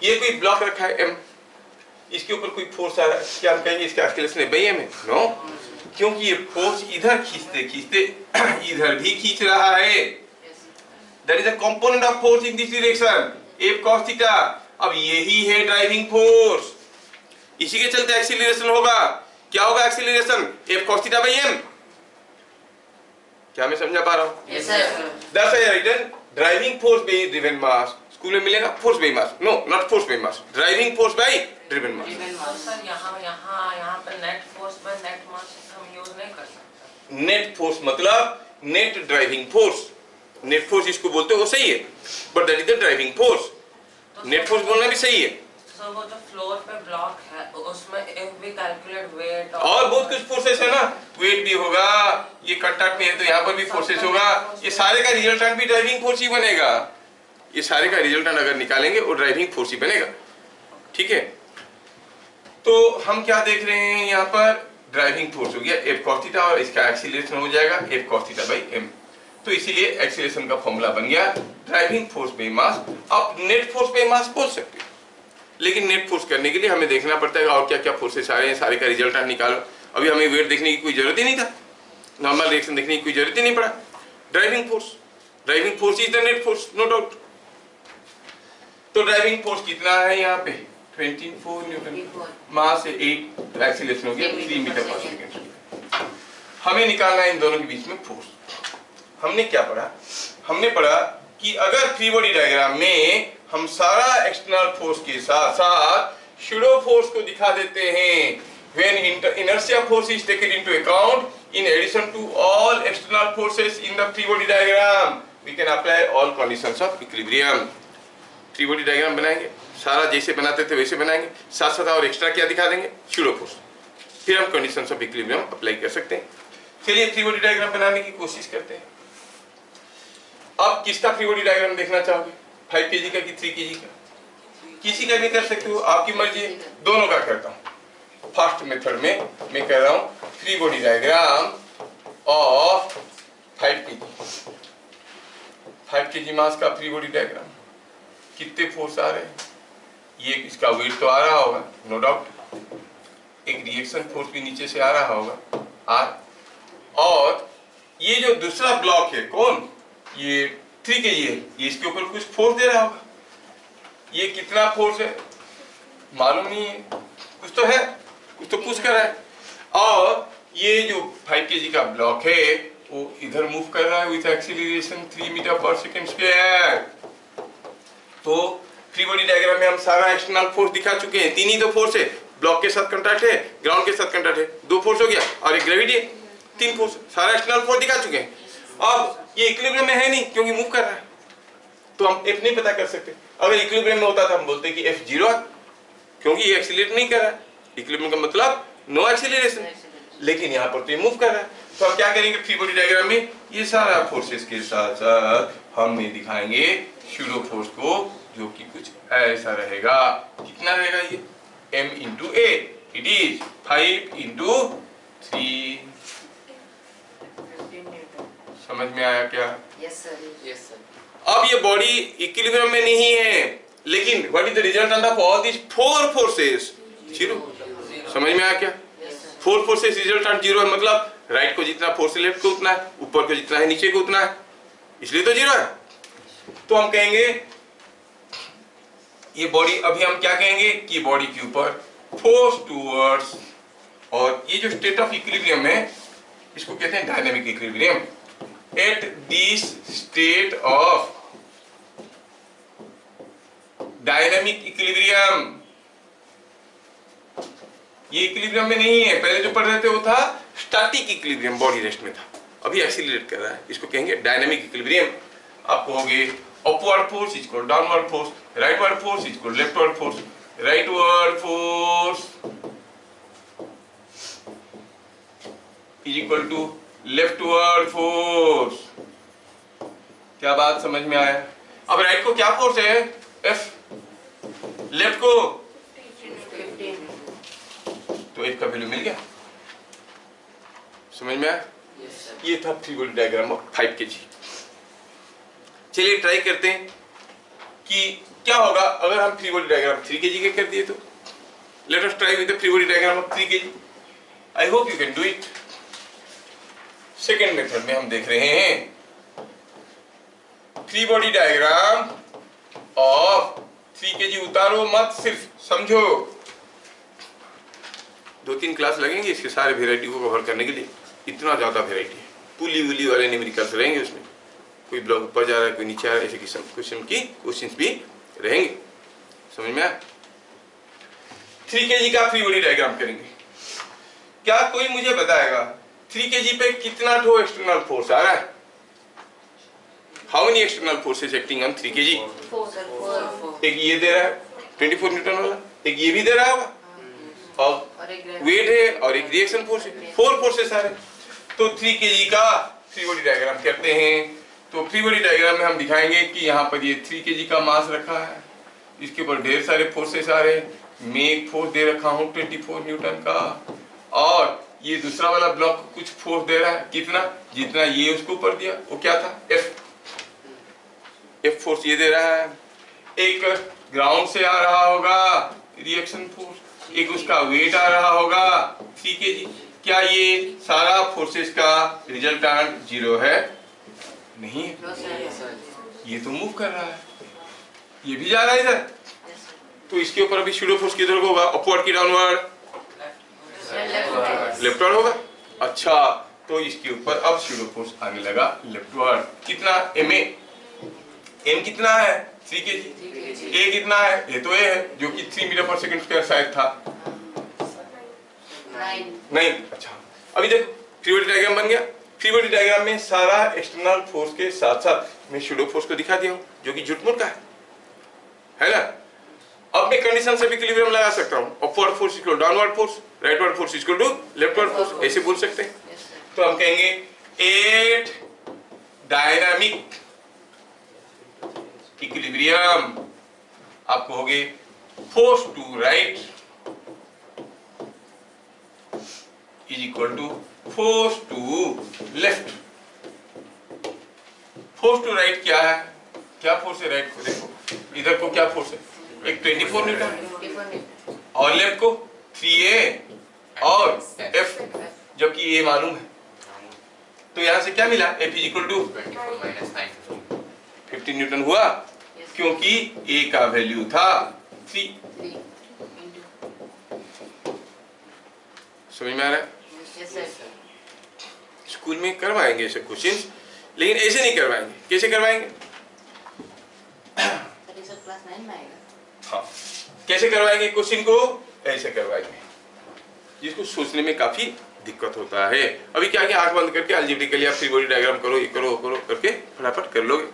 ये कोई ब्लॉक रखा है m, इसके ऊपर कोई फोर्स आ रहा है, क्या हम कहेंगे इसका एक्सीलरेशन बाई m है? नो, क्योंकि ये फोर्स इधर खींचते खींचते इधर भी खींच रहा है। That is a component of force in this direction, F cos theta. अब यही है ड्राइविंग फोर्स, इसी के चलते एक्सीलरेशन होगा। क्या होगा acceleration? F cos theta by m। क्या मैं समझा पा रहा हूँ? Yes, sir. That's why I written driving force by driven mass. School में मिलेगा force by mass. No, not force by mass, driving force by driven mass. Sir यहाँ पे net force by net mass हम use नहीं कर सकते। Net force मतलब net driving force. Net force इसको बोलते हो, वो सही है, but that is the driving force. Net force बोलना भी सही है। सर वो जो फ्लोर पे ब्लॉक है उसमें इफ वी कैलकुलेट वेट और बहुत कुछ फोर्सेस है ना, वेट भी होगा, ये कांटेक्ट में है तो यहाँ पर भी फोर्सेस होगा। ये सारे का रिजल्टेंट भी ड्राइविंग फोर्स ही बनेगा। ये सारे का रिजल्टेंट अगर निकालेंगे वो ड्राइविंग फोर्स ही बनेगा। ठीक है, तो हम क्या देख रहे हैं यहाँ पर? ड्राइविंग फोर्स हो गया F cos थीटा और इसका एक्सीलरेशन हो जाएगा F cos theta by m। तो इसीलिए एक्सीलरेशन का फॉर्मूला बन गया ड्राइविंग फोर्स बाई मास। अब नेट फोर्स बाई मास बोल सकते हैं, लेकिन नेट फोर्स करने के लिए हमें देखना पड़ता है और क्या क्या फोर्सेस आ रहे हैं, सारे का रिजल्टेंट निकालो। अभी हमें वेट देखने की कोई जरूरत ही नहीं था, नॉर्मल रिएक्शन देखने की कोई जरूरत ही नहीं पड़ा। Driving force is the net force, no doubt. तो ड्राइविंग फोर्स कितना है यहाँ पे? 24 न्यूटन। मास 8, एक्सीलरेशन हो गया 3 मीटर पर सेकंड। हमें निकालना है इन दोनों के बीच में फोर्स। हमने क्या पढ़ा? हमने पढ़ा कि अगर फ्री बॉडी डायग्राम में हम सारा एक्सटर्नल फोर्स के साथ साथ स्यूडो फोर्स को दिखा देते हैं, when inertia force is taken into account in addition to all external forces in the free body diagram, we can apply all conditions of equilibrium। Free body diagram बनाएंगे, सारा जैसे बनाते थे वैसे बनाएंगे, साथ साथ और एक्स्ट्रा क्या दिखा देंगे? Pseudo force. फिर हम कंडीशंस ऑफ इक्विलिब्रियम अप्लाई कर सकते हैं। चलिए फ्री बॉडी डायग्राम बनाने की कोशिश करते हैं। अब किसका फ्री बॉडी डायग्राम देखना चाहोगे? 5 kg का कि 3 kg का? किसी का भी कर सकते हो, आपकी मर्जी। दोनों का करता हूँ। फर्स्ट मेथड में मैं कर रहा हूँ free body diagram of 5 kg। 5 kg मास का फ्री बॉडी डायग्राम। कितने फोर्स आ रहे हैं? ये इसका वेट तो आ रहा होगा, नो डाउट। एक रिएक्शन फोर्स भी नीचे से आ रहा होगा, आर। और ये जो दूसरा ब्लॉक है, कौन? ये 3 kg है, ये इसके ऊपर कुछ फोर्स दे रहा होगा। ये कितना फोर्स है मालूम नहीं है, कुछ तो है, कुछ तो पुश कर रहा है। और ये जो 5 kg का ब्लॉक है वो इधर मूव कर रहा है विथ एक्सीलरेशन 3 मीटर पर सेकंड स्क्वायर। तो फ्री बॉडी डायग्राम में हम सारा एक्सटर्नल फोर्स दिखा चुके हैं। 3 ही तो फोर्स है, ब्लॉक के साथ कांटेक्ट है, ग्राउंड के साथ कांटेक्ट है, 2 फोर्स हो गया और एक ग्रेविटी है, 3 फोर्स। सारा एक्सटर्नल फोर्स दिखा चुके हैं। अब ये इक्विलिब्रियम में है नहीं क्योंकि मूव कर रहा है, तो हम F नहीं पता कर सकते। अगर इक्विलिब्रियम में होता था हम बोलते कि F 0 है, क्योंकि ये एक्सीलरेट नहीं कर रहा है। इक्विलिब्रियम का मतलब नो एक्सीलरेशन, लेकिन यहाँ पर तो ये मूव कर रहा है। तो हम क्या करेंगे फ्री बॉडी डायग्राम में, ये सारा फोर्सेस के साथ साथ हम ये दिखाएंगे स्यूडो फोर्स को, जो कि कुछ ऐसा रहेगा। कितना रहेगा ये, m into A, it is 5 into 3। समझ में आया क्या? Yes sir. अब ये बॉडी इक्विलिब्रियम में नहीं है, लेकिन what is the resultant of all this 4 forces? 0। समझ में आया क्या? 4 फोर्सेस रिजल्टेंट 0 है, मतलब राइट को जितना फोर्स है लेफ्ट को उतना है, ऊपर को जितना है नीचे को उतना है, इसलिए तो 0 है। तो हम कहेंगे ये बॉडी, अभी हम क्या कहेंगे कि बॉडी के ऊपर फोर्स टूवर्ड्स, और ये जो स्टेट ऑफ इक्विलिब्रियम है इसको कहते हैं dynamic equilibrium. At this state of dynamic equilibrium, ये इक्विलिब्रियम में नहीं है, पहले जो पढ़ रहे थे वो था स्टैटिक इक्विलिब्रियम, बॉडी रेस्ट में था, अभी एक्सीलरेट कर रहा है, इसको कहेंगे डायनामिक इक्विलिब्रियम। आप कहोगे upward force is equal downward force, rightward force is equal leftward force, rightward force is equal to leftward force. क्या बात समझ में आया? अब राइट को क्या फोर्स है, F, लेफ्ट को 15। तो F का वैल्यू मिल गया। समझ में आया? yes, ये था free body diagram of 5 kg। चलिए ट्राई करते हैं कि क्या होगा अगर हम फ्री बॉडी डायग्राम 3 kg के कर दिए तो। Let us try with the free body diagram of 3 kg। I hope you can do it. Second method में हम देख रहे हैं free body diagram of 3 kg। उतारो मत, सिर्फ समझो। 2-3 क्लास लगेंगे इसके सारे वेराइटी को कवर करने के लिए, इतना ज्यादा वेराइटी है। पुली उली वाले न्यूमेरिकल्स रहेंगे उसमें, कोई ब्लॉक ऊपर जा रहा है कोई नीचे आ रहा है, ऐसे क्वेश्चन भी रहेंगे। समझ में आया? 3 kg का फ्री बॉडी डायग्राम करेंगे। क्या कोई मुझे बताएगा 3 kg पे कितना ठो एक्सटर्नल फोर्स आ रहा है? How many external forces acting on 3 kg? 4। एक ये दे रहा है 24 न्यूटन वाला, एक ये भी दे रहा होगा, और वेट है, और एक रिएक्शन फोर्स है, 4 फोर्सेस आ रहे हैं। तो 3 kg का फ्री बॉडी डायग्राम करते हैं। तो फ्री बॉडी डायग्राम में हम दिखाएंगे कि यहाँ पर ये 3 kg का मास रखा है, इसके ऊपर ढेर सारे फोर्सेस आ रहे हैं। मैं एक फोर्स दे रखा हूँ 24 न्यूटन का, और ये दूसरा वाला ब्लॉक कुछ फोर्स दे रहा है, कितना, जितना ये उसको ऊपर दिया, वो क्या था, F फोर्स ये दे रहा है। एक ग्राउंड से आ रहा होगा रिएक्शन फोर्स, एक उसका वेट आ रहा होगा 3 kg। क्या ये सारा फोर्सेस का रिजल्टेंट 0 है? नहीं है, ये तो मूव कर रहा है, ये भी जा रहा है इधर। तो इसके ऊपर अभी स्यूडो फोर्स किधर होगा, अपवर्ड की डाउनवर्ड? लेफ्टवर्ड होगा। अच्छा, तो इसके ऊपर अब स्यूडो फोर्स आने लगा लेफ्टवर्ड। कितना, m कितना है 3 kg, a कितना है, ये तो a है जो कि 3 मीटर पर सेकंड स्क्वायर शायद था, 9। अच्छा, अभी देखो फ्री बॉडी डायग्राम बन गया। फ्री बॉडी डायग्राम में सारा एक्सटर्नल फोर्स के साथ साथ मैं स्यूडो फोर्स को दिखा दिया हूं, जो कि झुटमुट का है ना। अब मैं कंडीशन से भी इक्विलिब्रियम लगा सकता हूं, upward force equal downward force, rightward force equal to leftward force, ऐसे बोल सकते हैं। तो हम कहेंगे एट डायनामिक इक्विलिब्रियम, आप कहोगे force to right is equal to force to left. Force to right क्या है, क्या फोर्स है राइट को, देखो इधर को क्या फोर्स है, एक 24 न्यूटन, और लेफ्ट को 3a और F, जबकि a मालूम है। तो यहां से क्या मिला, F is equal to 15 newton हुआ, क्योंकि a का वैल्यू था 3। समझ में आ रहा है? स्कूल में करवाएंगे ऐसे क्वेश्चंस, लेकिन ऐसे नहीं करवाएंगे। कैसे करवाएंगे? क्लास 9 में आएगा। हाँ, कैसे करवाएंगे क्वेश्चन को? ऐसे करवाएंगे, जिसको सोचने में काफी दिक्कत होता है। अभी क्या क्या, आंख बंद करके अलजेब्रिकली आप फ्री बॉडी डायग्राम करो, ये करो, करो करके फटाफट कर लोगे।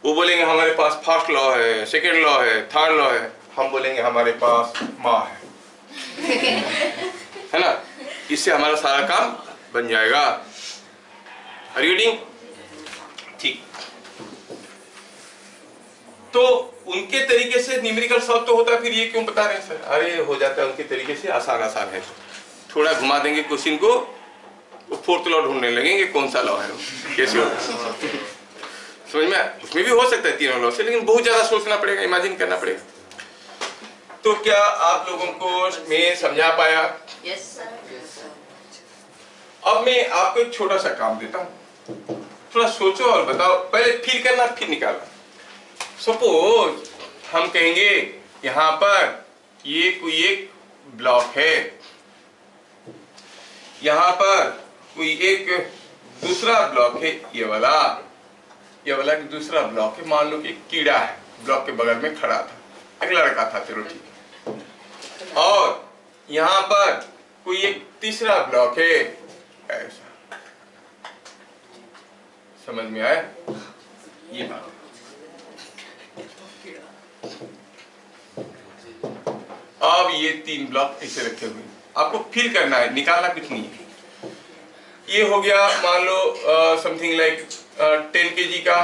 वो बोलेंगे हमारे पास फर्स्ट लॉ है, सेकेंड लॉ है, थर्ड लॉ है, हम बोलेंगे हमारे पास माँ है। है ना, इससे हमारा सारा काम बन जाएगा। Are you getting? ठीक, तो उनके तरीके से न्यूमेरिकल सॉल्व तो होता है, फिर ये क्यों बता रहे हैं सर? अरे हो जाता है उनके तरीके से, आसान आसान है। थोड़ा घुमा देंगे क्वेश्चन को, वो फोर्थ लॉ ढूंढने लगेंगे कौन सा लॉ है वो, कैसे हो समझ में? उसमें भी हो सकता है तीनों लॉ से, लेकिन बहुत ज्यादा सोचना पड़ेगा, इमेजिन करना पड़ेगा। तो क्या आप लोगों को मैं समझा पाया? Yes sir. अब मैं आपको एक छोटा सा काम देता हूँ, थोड़ा सोचो और बताओ, पहले फील करना फिर निकालना। सपोज हम कहेंगे यहाँ पर ये कोई एक ब्लॉक है, यहाँ पर कोई एक दूसरा ब्लॉक है, ये वाला एक दूसरा ब्लॉक है। मान लो कि एक कीड़ा है, ब्लॉक के बगल में खड़ा था, एक लड़का था, चलो ठीक है। और यहाँ पर कोई एक तीसरा ब्लॉक है, ऐसा। समझ में आया ये बात? अब ये तीन ब्लॉक ऐसे रखे हुए, आपको फील करना है, निकालना कुछ नहीं है। ये हो गया मान लो समथिंग लाइक 10 kg का,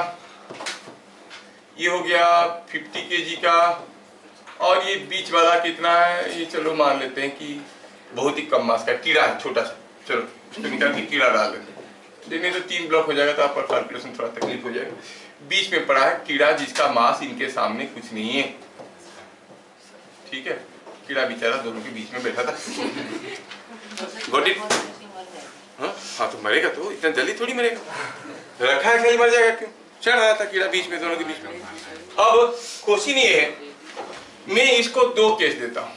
ये हो गया 50 kg का, और ये बीच वाला कितना है, ये चलो मान लेते हैं कि बहुत ही कम मास का कीड़ा है, छोटा सा। चलो इसको निकाल के कीड़ा डाल देते हैं, देखने तो 3 ब्लॉक हो जाएगा, तो आपका कैलकुलेशन थोड़ा तकलीफ हो जाएगा। बीच में पड़ा है कीड़ा, जिसका मास इनके सामने कुछ नहीं है, ठीक है। कीड़ा बेचारा दोनों के बीच में बैठा था। Got it? हाँ तो मरेगा, तो इतना जल्दी थोड़ी मरेगा, रखा है खेल मर जाएगा क्यों? चढ़ रहा था कीड़ा बीच में, दोनों के बीच में। अब क्वेश्चन ये है, मैं इसको 2 केस देता हूं।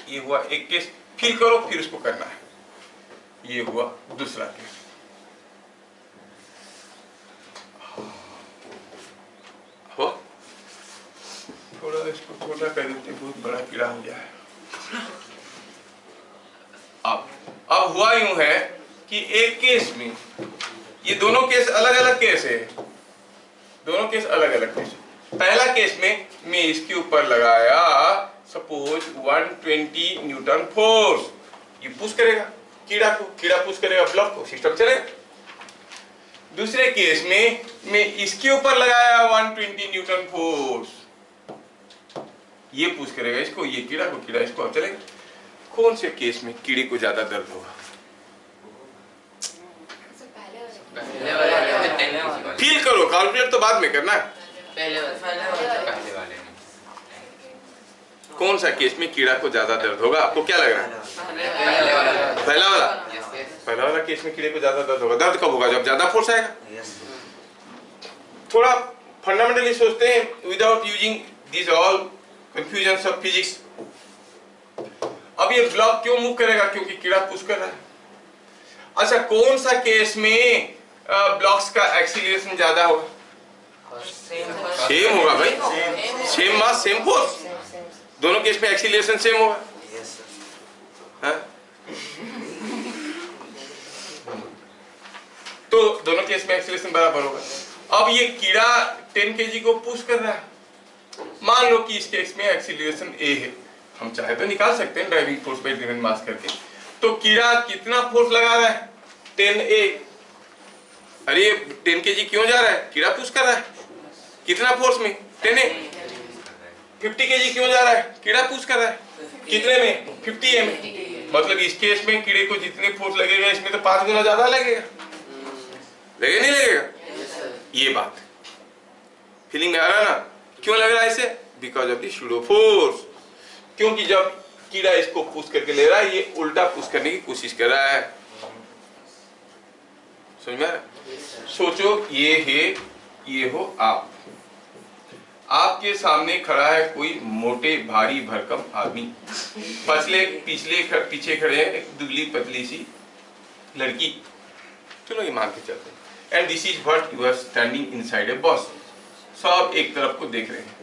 ये हुआ एक केस, फिर करो, फिर उसको करना है। ये हुआ दूसरा केस। हो थोड़ा इसको छोटा कर देते, बहुत बड़ा कीड़ा हो गया है। अब हुआ यूं है कि एक केस में, ये दोनों केस अलग अलग केस है, दोनों केस अलग अलग केस। पहला केस में मैं इसके ऊपर लगाया सपोज 120 न्यूटन फोर्स, ये पुश करेगा कीड़ा को, कीड़ा पुश करेगा ब्लॉक को, सिस्टम चलेगा। दूसरे केस में मैं इसके ऊपर लगाया 120 न्यूटन फोर्स, ये पुश करेगा इसको, ये कीड़ा को, कीड़ा इसको, चलेगा। कौन से केस में कीड़े को ज्यादा दर्द होगा? फील करो, कैलकुलेट तो बाद में करना है। पहले वाले में। कौन सा केस में कीड़ा को ज्यादा दर्द होगा? आपको क्या लग रहा है? पहला वाला। पहला वाला केस में कीड़े को ज्यादा दर्द होगा। दर्द कब होगा? जब ज्यादा फोर्स आएगा। थोड़ा फंडामेंटली सोचते हैं, without using this all confusions of physics. अब ये ब्लॉक क्यों मूव करेगा? क्योंकि कीड़ा पुश कर रहा है। अच्छा, कौन सा केस में ब्लॉक्स का एक्सीलरेशन ज्यादा होगा? सेम होगा भाई, सेम मास सेम फोर्स, दोनों केस में एक्सीलरेशन सेम होगा। तो दोनों केस में एक्सीलरेशन बराबर होगा। अब ये कीड़ा 10 kg को पुश कर रहा है, मान लो कि इस केस में एक्सीलरेशन a है, हम चाहे तो निकाल सकते हैं driving force bye given mass करके। तो कीड़ा कितना फोर्स लगा रहा है? 10a। अरे 10 kg क्यों जा रहा है? कीड़ा पुश कर रहा है, कितना फोर्स में? 10a। 50 kg क्यों जा रहा है? कीड़ा पुश कर रहा है, कितने में? 50a में। मतलब इस केस में कीड़े को जितने फोर्स लगेगा, इसमें तो 5 गुना ज्यादा लगेगा, लगेगा नहीं लगेगा? ये बात फीलिंग में आ रहा है ना? क्यों लग रहा है ऐसे? Because of the pseudo force. क्योंकि जब कीड़ा इसको पुश करके ले रहा है, ये उल्टा पुश करने की कोशिश कर रहा है। समझ में आ रहा? सोचो ये है, ये हो आप, आपके सामने खड़ा है कोई मोटे भारी भरकम आदमी, पीछे खड़े हैं एक दुबली पतली सी लड़की, चलो ये मान के चलते हैं। And this is what you are standing inside a bus. सब एक तरफ को देख रहे हैं।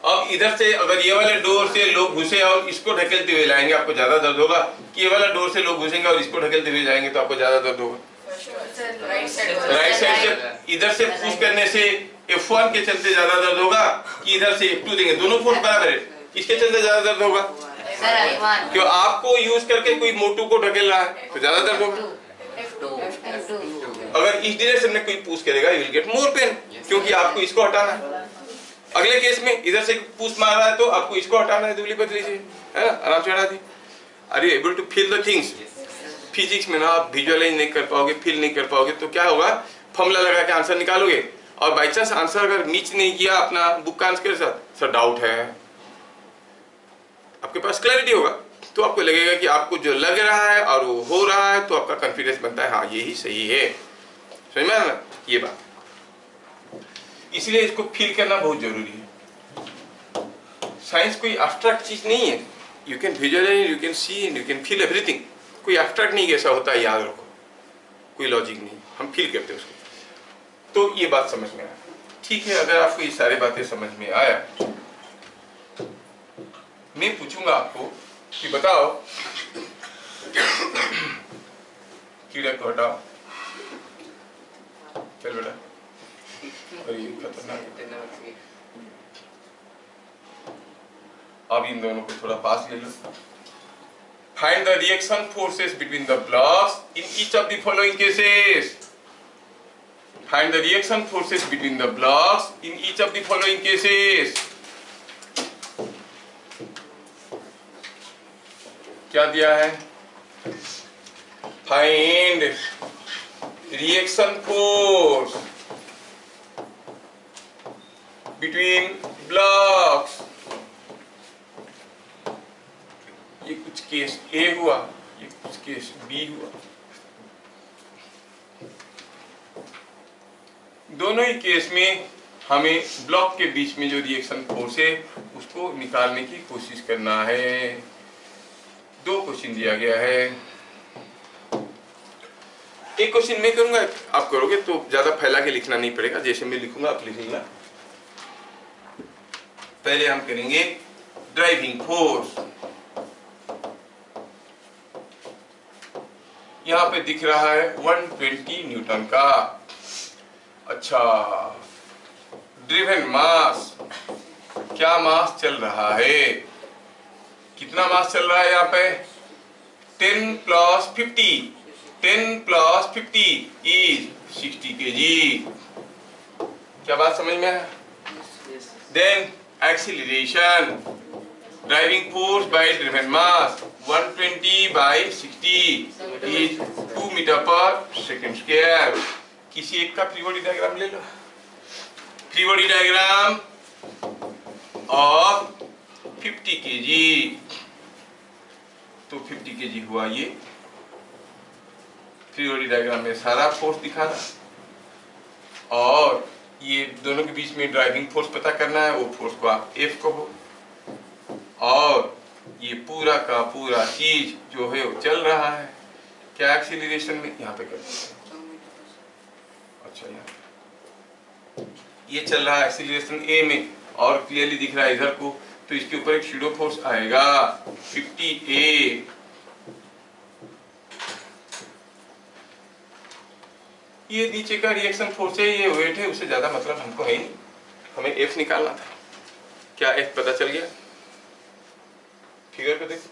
अब इधर से अगर ये वाले डोर से लोग घुसे और इसको ढकेलते हुए लाएंगे, आपको ज्यादा दर्द होगा कि ये वाला डोर से लोग घुसेंगे और इसको ढकेलते हुए जाएंगे तो आपको ज्यादा दर्द होगा? राइट साइड से इधर से पुश करने से F1 के चलते ज्यादा दर्द होगा कि इधर से F2 देंगे, दोनों फोर्स बराबर है, इसके चलते ज्यादा दर्द होगा। क्यों आपको यूज करके कोई मोटू को ढकेल रहा है तो ज्यादा दर्द होगा। अगर इस डायरेक्शन में कोई पुश करेगा you will get more pen, क्योंकि आपको इसको हटाना है। अगले केस में इधर से पुश मार रहा है तो आपको इसको हटाना है दुबली पतली से, है ना, आराम से हटा दी। Are you able to feel the things? Physics में ना आप विजुअलाइज नहीं कर पाओगे, फील नहीं कर पाओगे तो क्या होगा, फॉर्मूला लगा के आंसर निकालोगे और बाई चांस आंसर अगर मैच नहीं किया अपना बुक का आंसर के साथ, सर डाउट है, आपके पास क्लैरिटी होगा तो आपको लगेगा कि आपको जो लग रहा है और वो हो रहा है तो आपका कॉन्फिडेंस बनता है हाँ यही सही है। समझ में आया ना ये बात? इसलिए इसको फील करना बहुत जरूरी है। साइंस कोई एब्स्ट्रैक्ट चीज नहीं है, you can visualise, you can see and you can feel everything. कोई एब्स्ट्रैक्ट नहीं कैसा होता है, याद रखो, कोई लॉजिक नहीं, हम फील करते हैं उसको। तो ये बात समझ में आया, ठीक है। अगर आपको ये सारी बातें समझ में आया, मैं पूछूंगा आपको कि बताओ, कीड़ा को हटाओ, चल बेटा, और ये खतरनाक है। अब इन दोनों को थोड़ा पास ले लो। Find the reaction forces between the blocks in each of the following cases. Find the reaction forces between the blocks in each of the following cases. क्या दिया है? Find reaction force between blocks. ये कुछ case A हुआ, ये कुछ case B हुआ। दोनों ही केस में हमें ब्लॉक के बीच में जो रिएक्शन फोर्स है उसको निकालने की कोशिश करना है। दो क्वेश्चन दिया गया है, एक क्वेश्चन मैं करूंगा, आप करोगे तो ज्यादा फैला के लिखना नहीं पड़ेगा, जैसे मैं लिखूंगा आप लिखेंगे। पहले हम करेंगे ड्राइविंग फोर्स। यहाँ पे दिख रहा है 120 न्यूटन का। अच्छा, ड्रिवन मास, क्या मास चल रहा है, कितना मास चल रहा है यहाँ पे? 10 + 50, 10 + 50 is 60 kg। क्या बात समझ में है? Then acceleration, driving force by driven mass 120/60 is 2 m/s²। किसी एक का फ्री बॉडी डायग्राम ले लो। Free body diagram of 50 kg, तो 50 kg हुआ ये। फ्री बॉडी डायग्राम में सारा फोर्स दिखा रहा, और ये दोनों के बीच में ड्राइविंग फोर्स पता करना है, वो फोर्स को आप F कहो, और ये पूरा का पूरा चीज जो है वो चल रहा है क्या एक्सीलरेशन में, यहाँ पे करते हैं। अच्छा, यहाँ ये चल रहा है एक्सीलरेशन A में और क्लियरली दिख रहा है इधर को, तो इसके ऊपर एक शूडो फोर्स आएगा 50A। ये नीचे का रिएक्शन फोर्स है, ये वेट है, उससे ज्यादा मतलब हमको है नहीं, हमें F निकालना था। क्या F पता चल गया? फिगर को देखो,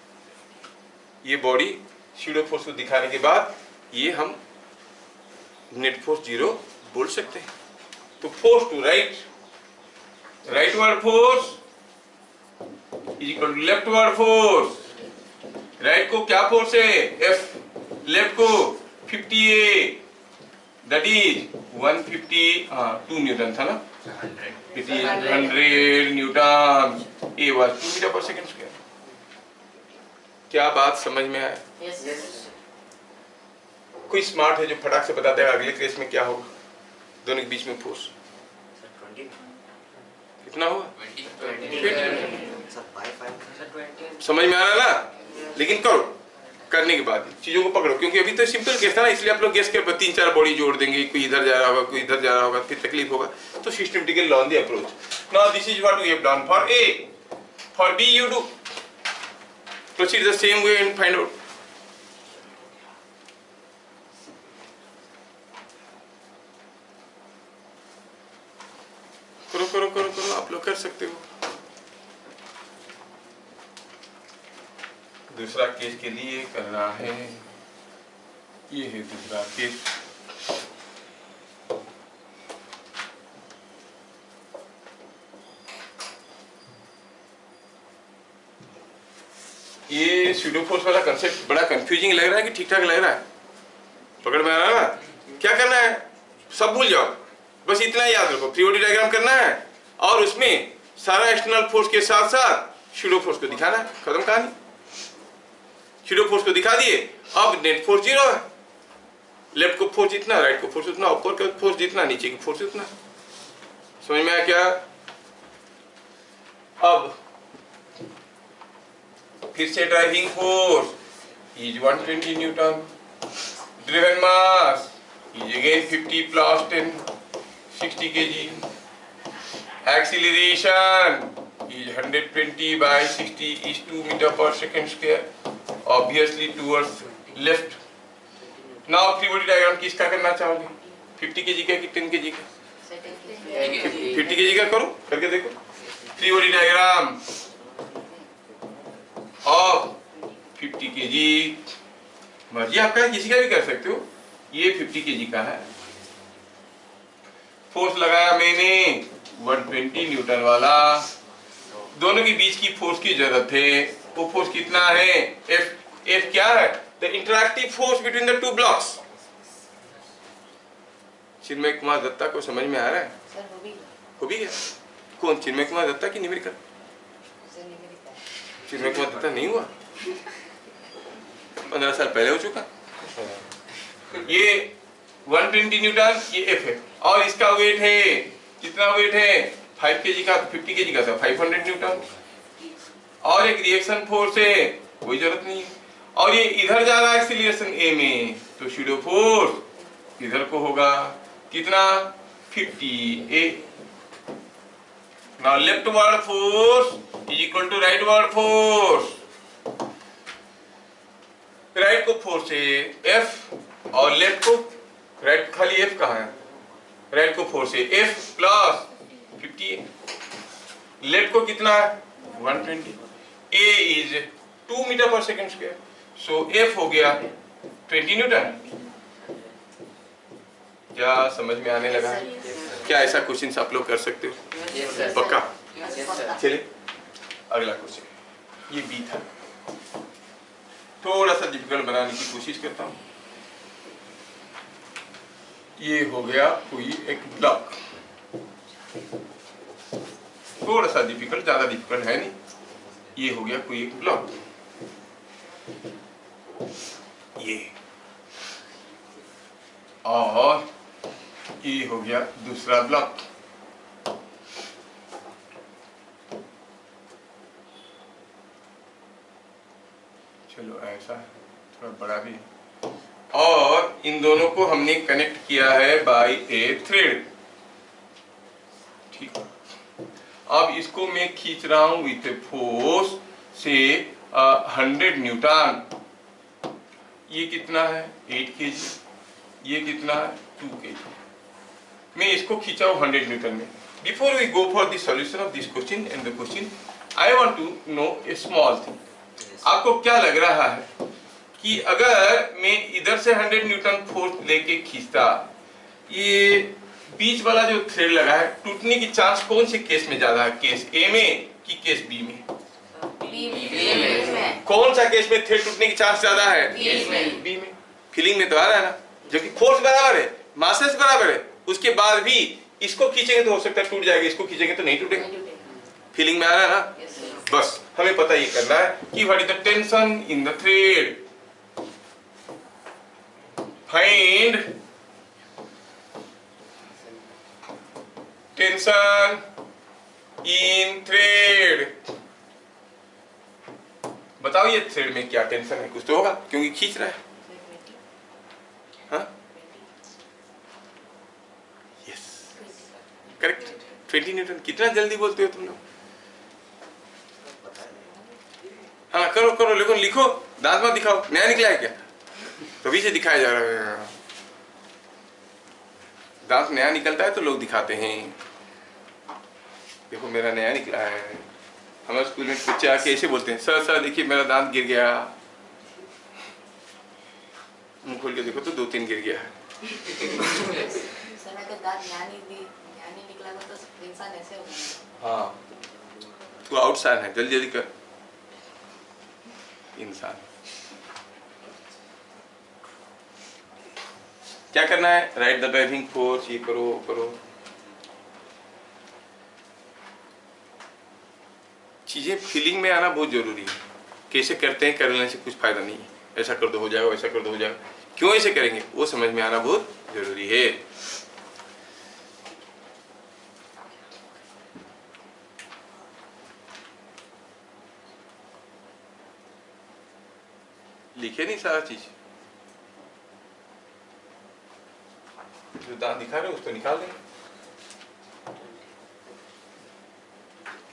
ये बॉडी शूडो फोर्स को दिखाने के बाद ये हम नेट फोर्स 0 बोल सकते हैं। तो force to right, rightward force is equal to leftward force. Right को क्या फोर्स है? F, लेफ्ट को 50A, दैट इज 150, 2 न्यूटन था ना, it is 100 Newton. A was 2 m/s²। क्या बात समझ में आया? yes. कोई स्मार्ट है जो फटाक से बता देगा अगले केस में क्या होगा? दोनों के बीच में फोर्स कितना हुआ? 20. समझ में आ रहा ना? लेकिन करो, करने के बाद चीजों को पकड़ो, क्योंकि अभी तो सिंपल केस था ना, इसलिए आप लोग गेस के 3-4 बॉडी जोड़ देंगे, कोई इधर जा रहा होगा, कोई इधर जा रहा होगा, फिर तकलीफ होगा। तो systematically law the approach. Now this is what we have done for A। For B you do proceed the same way and find out। आप लोग कर सकते हो। दूसरा केस के लिए करना है, ये है दूसरा केस। ये स्यूडो फोर्स वाला कंसेप्ट बड़ा कंफ्यूजिंग लग रहा है कि ठीक ठाक लग रहा है? पकड़ में आ रहा है ना? क्या करना है, सब भूल जाओ, बस इतना याद रखो, फ्री बॉडी डायग्राम करना है और उसमें सारा एक्सटर्नल फोर्स के साथ साथ स्यूडो फोर्स को दिखाना है, खत्म कहानी। स्यूडो फोर्स को दिखा दिए, अब नेट फोर्स 0 है, लेफ्ट को फोर्स जितना, राइट को फोर्स उतना, ऊपर का फोर्स जितना, नीचे की फोर्स उतना। समझ में आया क्या? अब फिर से driving force is 120 Newton, driven mass is again 50 plus 10 60 kg, acceleration is 120 by 60 is 2 meter per second square, obviously towards left. Now free body diagram किसका करना चाहोगे, 50 kg का कि 10 kg का? 50 kg का करो, करके देखो। Free body diagram of 50 kg, मर्जी आपका किसी का भी कर सकते हो। ये 50 kg का है, फोर्स लगाया मैंने 120 न्यूटन वाला, दोनों के बीच की फोर्स की जरूरत है, वो फोर्स कितना है, F। F क्या है, the interactive force between the two blocks. Chinmay Kumar Datta को समझ में आ रहा है? सर हो भी गया। कौन, चिन्मय कुमार दत्ता की न्यूमेरिकल? चिन्मय कुमार दत्ता नहीं हुआ, 15 साल पहले हो चुका। ये 120 न्यूटन, ये F है, और इसका वेट है, कितना वेट है, 5 kg का, 50 kg का था 500 न्यूटन, और एक रिएक्शन फोर्स है, कोई जरूरत नहीं है, और ये इधर जा रहा है एक्सीलरेशन A में, तो स्यूडो फोर्स इधर को होगा कितना, 50 A। Now leftward force is equal to rightward force, right को फोर्स है F और लेफ्ट को, राइट खाली F कहाँ है, राइट को फोर्स है F प्लस 50, लेफ्ट को कितना है 120, A इज 2 मीटर पर सेकेंड स्क्वायर, सो F हो गया 20 न्यूटन। क्या समझ में आने लगा? क्या ऐसा क्वेश्चन आप लोग कर सकते हो? पक्का? चलिए अगला क्वेश्चन, ये B था, थोड़ा सा डिफिकल्ट बनाने की कोशिश करता हूँ। ये हो गया कोई एक ब्लॉक, थोड़ा सा डिफिकल्ट, ज्यादा डिफिकल्ट है नहीं। ये हो गया कोई एक ब्लॉक, ये, और ये हो गया दूसरा ब्लॉक। चलो ऐसा है, थोड़ा बड़ा भी है, और इन दोनों को हमने कनेक्ट किया है बाय ए थ्रेड। ठीक, अब इसको मैं खींच रहा हूं विथ फोर्स से 100 न्यूटन। ये कितना है 8 kg, ये कितना है 2 kg। मैं इसको खींचा हूं 100 न्यूटन में। Before we go for the solution of this question and the question, I want to know a small thing. आपको क्या लग रहा है कि अगर मैं इधर से 100 न्यूटन फोर्स लेके खींचता, ये बीच वाला जो थ्रेड लगा है, टूटने की चांस कौन से केस में ज्यादा है, केस ए में कि केस बी में? कौन सा केस में थ्रेड टूटने की चांस ज्यादा है? बी में। फीलिंग में तो आ रहा है ना, जो कि फोर्स बराबर है, मासेस बराबर है, उसके बाद भी इसको खींचेंगे तो हो सकता है टूट जाएगा, इसको खींचेंगे तो नहीं टूटेगा। फीलिंग में आ रहा है ना? बस हमें पता ये करना है कि what is the tension in the thread. Find tension in thread. बताओ ये थ्रेड में क्या टेंशन है, कुछ तो होगा क्योंकि खींच रहा है। हाँ, यस, करेक्ट, 20 न्यूटन। कितना जल्दी बोलते हो तुम लोग। हाँ करो करो, लेकिन लिखो, दांत मत दिखाओ, नया निकला है क्या, तभी से दिखाया जा रहा है। दांत नया निकलता है तो लोग दिखाते हैं। देखो मेरा नया निकला है। हमारे स्कूल में बच्चे आके ऐसे बोलते हैं, सर सर देखिए मेरा दांत गिर गया। मुंह खोल के देखो तो 2-3 गिर गया है। समय तो दांत ज्ञानी निकला तो इंसान ऐसे हो गया। हाँ तू आउटसाइड है, जल्दी जल्दी कर इंसान। क्या करना है? राइट द ड्राइविंग फोर्स, ये करो वो करो। चीजें फीलिंग में आना बहुत जरूरी है। कैसे करते हैं, करने से कुछ फायदा नहीं है। ऐसा कर दो हो जाएगा, वैसा कर दो हो जाएगा, क्यों ऐसे करेंगे वो समझ में आना बहुत जरूरी है। लिखे नहीं सारा चीज, जो दांत दिखा रहे हो उसको निकाल देंगे।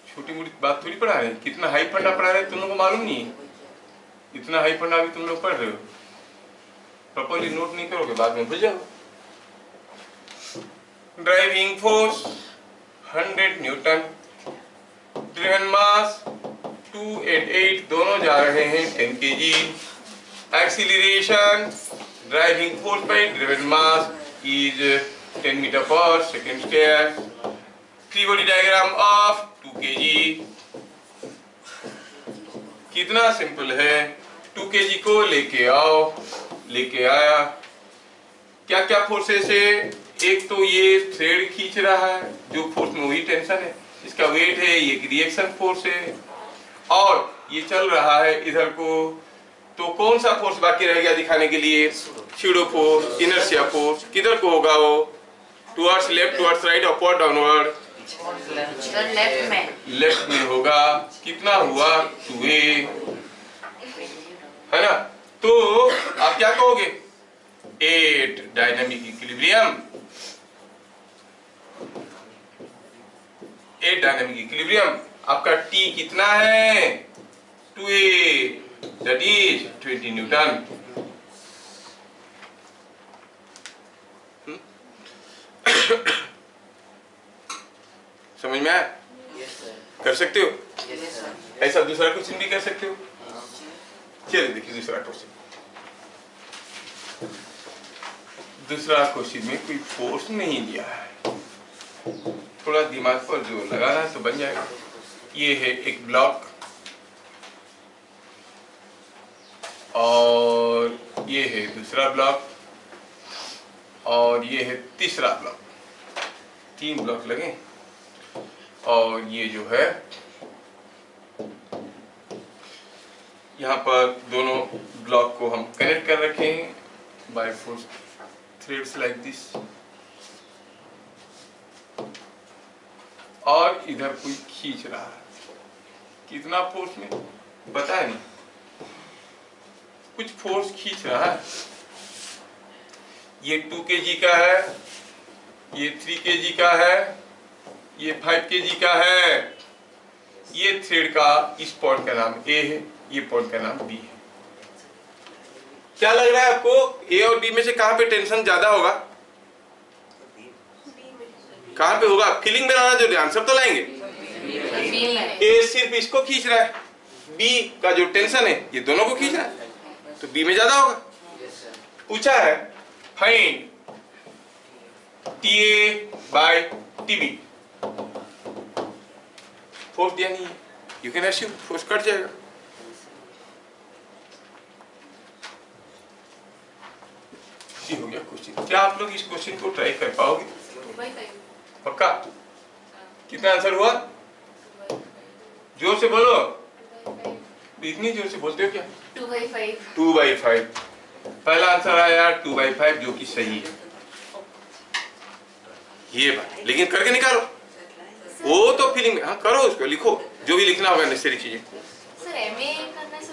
छोटी मोटी बात थोड़ी पढ़ा रहे हैं। कितना हाई फंडा पढ़ा रहे हैं तुम लोगों को मालूम नहीं है। इतना हाई फंडा भी तुम लोग पढ़ रहे हो, प्रॉपर्ली नोट नहीं करोगे बाद में भूल जाओ। ड्राइविंग फोर्स 100 न्यूटन, ड्रिवन मास 288, दोनों जा रहे हैं 10 kg। Acceleration driving force by driven mass is 10 meter per second square। Free body diagram of 2 kg। कितना सिंपल है। 2 kg को लेके आओ, लेके आया। क्या क्या फोर्सेस है? एक तो ये थ्रेड खींच रहा है, जो फोर्स में वही टेंशन है, इसका वेट है। ये रिएक्शन फोर्स है और ये चल रहा है इधर को। तो कौन सा फोर्स बाकी रह गया दिखाने के लिए? Pseudo force, inertia force. किधर को होगा वो? Towards left, towards right, upward, downward? Left में। लेफ्ट में होगा। कितना हुआ? 2a, है ना? तो आप क्या कहोगे? 8 डायनामिक इक्विलिब्रियम। 8 dynamic equilibrium. आपका T कितना है? 2a, that is 20 Newton. समझ में आया? कर सकते हो? ऐसा दूसरा क्वेश्चन भी कर सकते हो। चलिए देखिए दूसरा क्वेश्चन। दूसरा क्वेश्चन में कोई फोर्स नहीं दिया है, थोड़ा दिमाग पर जोर लगाना है तो बन जाएगा। ये है एक ब्लॉक और ये है दूसरा ब्लॉक और ये है तीसरा ब्लॉक। 3 ब्लॉक लगे और ये जो है यहाँ पर दोनों ब्लॉक को हम कनेक्ट कर रखे हैं by force threads like this. और इधर कोई खींच रहा है। कितना फोर्स में बताया नहीं, कुछ फोर्स खींच रहा है। ये 2 kg का है, ये 3 kg का है, ये 5 kg का है। ये थ्रेड का इस पॉइंट का नाम A है, ये पॉइंट का नाम B है। क्या लग रहा है आपको? A और B में से कहां पे टेंशन ज्यादा होगा? कहां पे होगा? फीलिंग में लाना जरूरी, आंसर तो लाएंगे। A सिर्फ इसको खींच रहा है, B का जो टेंशन है ये दोनों को खींच रहा है, तो B में ज्यादा होगा। पूछा है find TA by TB। Force दिया नहीं है, you can assume force cut जाएगा। हो गया क्वेश्चन। क्या आप लोग इस क्वेश्चन को ट्राई कर पाओगे? पक्का? कितना आंसर हुआ? जोर से बोलो। इतनी जोर से बोलते हो क्या? 2/5। पहला आंसर आया 2/5 जो कि सही है। ये बात, लेकिन करके निकालो। वो तो फीलिंग में, हाँ करो, उसको लिखो जो भी लिखना होगा नेसेसरी चीजें।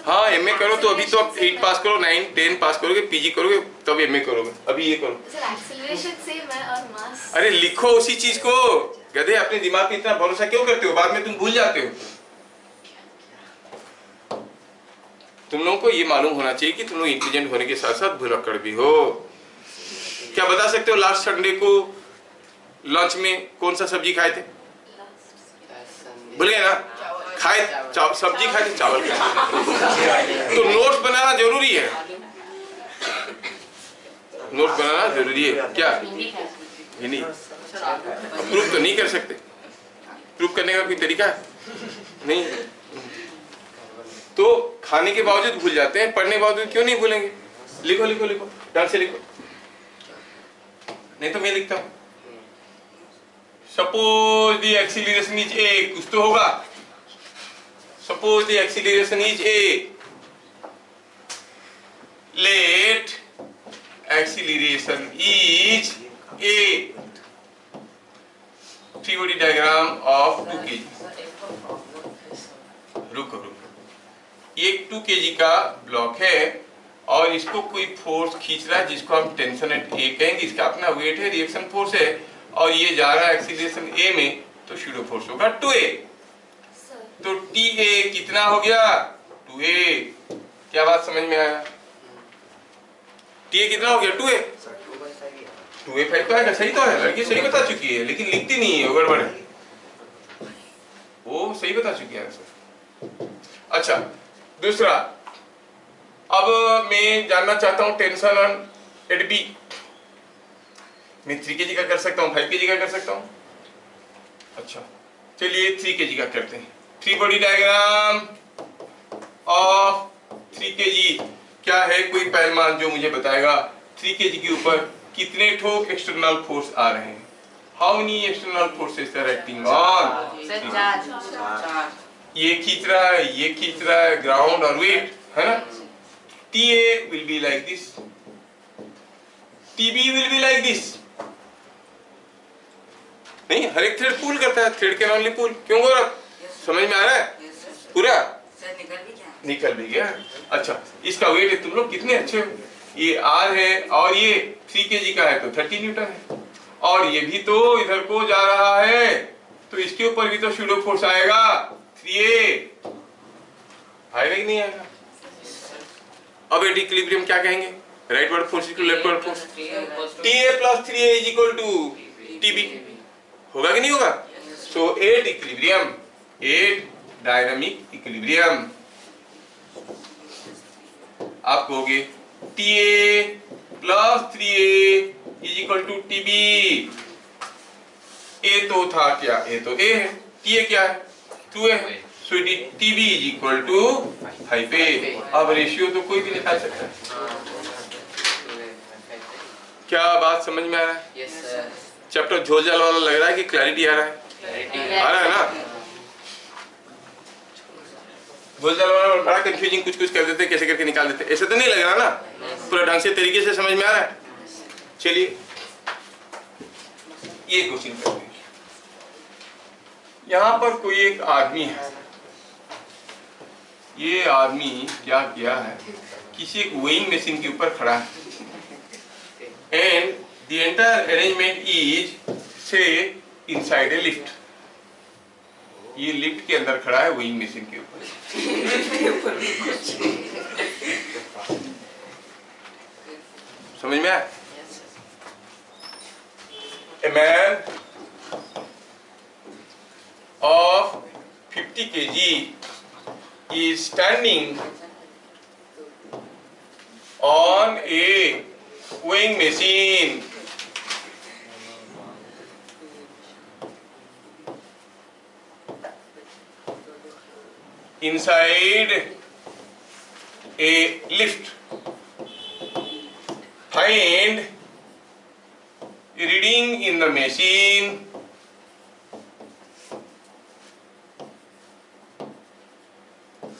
हाँ एमए करो तो अभी तो आप 8 पास करो, 9 10 पास करोगे, पीजी करोगे तब एमए करोगे। अभी ये करो। एक्सेलरेशन सेम है और मास। अरे लिखो उसी चीज को। गधे, अपने दिमाग पे इतना भरोसा क्यों करते हो? बाद में तुम भूल जाते हो। तुम लोगों को ये मालूम होना चाहिए कि तुम लोग इंटेलिजेंट होने के साथ साथ भुलक्कड़ भी हो। क्या बता सकते हो लास्ट संडे को लंच में कौन सा सब्जी खाए थे? भूल गए ना? खाए सब्जी खाए चावल खाए। तो नोट्स बनाना जरूरी है, नोट्स बनाना जरूरी है। क्या हिंदी प्रूफ तो नहीं कर सकते, प्रूफ करने का कोई तरीका नहीं। तो खाने के बावजूद भूल जाते हैं, पढ़ने के बावजूद क्यों नहीं भूलेंगे? लिखो लिखो लिखो, ढंग से लिखो, नहीं तो मैं लिखता हूं। Suppose the acceleration is a, कुछ तो होगा। Suppose the acceleration is a, let acceleration is a, three body diagram of 2 kg। रुको रुको, एक 2 kg का ब्लॉक है और इसको कोई फोर्स खींच रहा है जिसको हम टेंशन एट ए कहेंगे। इसका अपना वेट है, रिएक्शन फोर्स है, और ये जा रहा है एक्सीलरेशन ए में, तो शूडो फोर्स होगा 2a। तो TA कितना हो गया? 2a। क्या बात समझ में आया? TA कितना हो गया? 2a। 2a5 तो आएगा, सही तो है, लड़की सही बता चुकी है, लेकिन लिखती नहीं है, वो गड़बड़ है। वो सही बता चुकी है आंसर। अच्छा, दूसरा, अब मैं जानना चाहता हूं टेंशन ऑन एट बी। मैं 3 kg का कर सकता हूं, 5 kg का कर सकता हूं। अच्छा चलिए 3 kg का करते हैं। 3 बॉडी डायग्राम ऑफ 3 kg क्या है? कोई पैमाना जो मुझे बताएगा 3 kg के ऊपर कितने ठोक एक्सटर्नल फोर्स आ रहे हैं? How many external forces are acting on? ये खींच रहा है, ये खींच रहा है, ग्राउंड और वेट, है ना? TA will be like this, TB will be like this। नहीं, हर एक थ्रेड पुल करता है, थ्रेड कैन ओनली पुल। क्यों गौरव? समझ में आ रहा है पूरा? निकल भी गया। अच्छा, इसका वेट है, तुम लोग कितने अच्छे हो। ये R है और ये 3 kg का है तो 30 न्यूटन है, और ये भी तो इधर को जा रहा है, तो इसके ऊपर भी तो शूडो फोर्स आएगा 3a। आएगा कि नहीं आएगा? अब एट इक्विलिब्रियम क्या कहेंगे? Right word force equal left word force. TA plus 3a is equal to TB। होगा कि नहीं होगा? So at equilibrium, at dynamic equilibrium, आप कहोगे TA plus 3a is equal to TB। A तो था क्या? A तो A है, TA क्या है? 2a है। So TB is equal to 5a। अब रेशियो तो कोई भी निकाल सकता है। क्या बात समझ में आ रहा है? Yes, sir। चैप्टर झोलझाल वाला लग रहा है कि क्लैरिटी आ रहा है? आ रहा है ना? झोलझाल वाला बड़ा कंफ्यूजिंग कुछ कुछ कर देते, कैसे करके निकाल देते, ऐसे तो नहीं लग रहा ना? पूरा ढंग से तरीके से समझ में आ रहा है? चलिए ये क्वेश्चन करते हैं। यहाँ पर कोई एक आदमी है, ये आदमी क्या किया है, किसी एक वेइंग मशीन के ऊपर खड़ा है, and the entire arrangement is से इनसाइड ए लिफ्ट। ये लिफ्ट के अंदर खड़ा है वेइंग मशीन के ऊपर। समझ में आया? A man of 50 kg is standing on a weighing machine. Inside a lift. Find a reading in the machine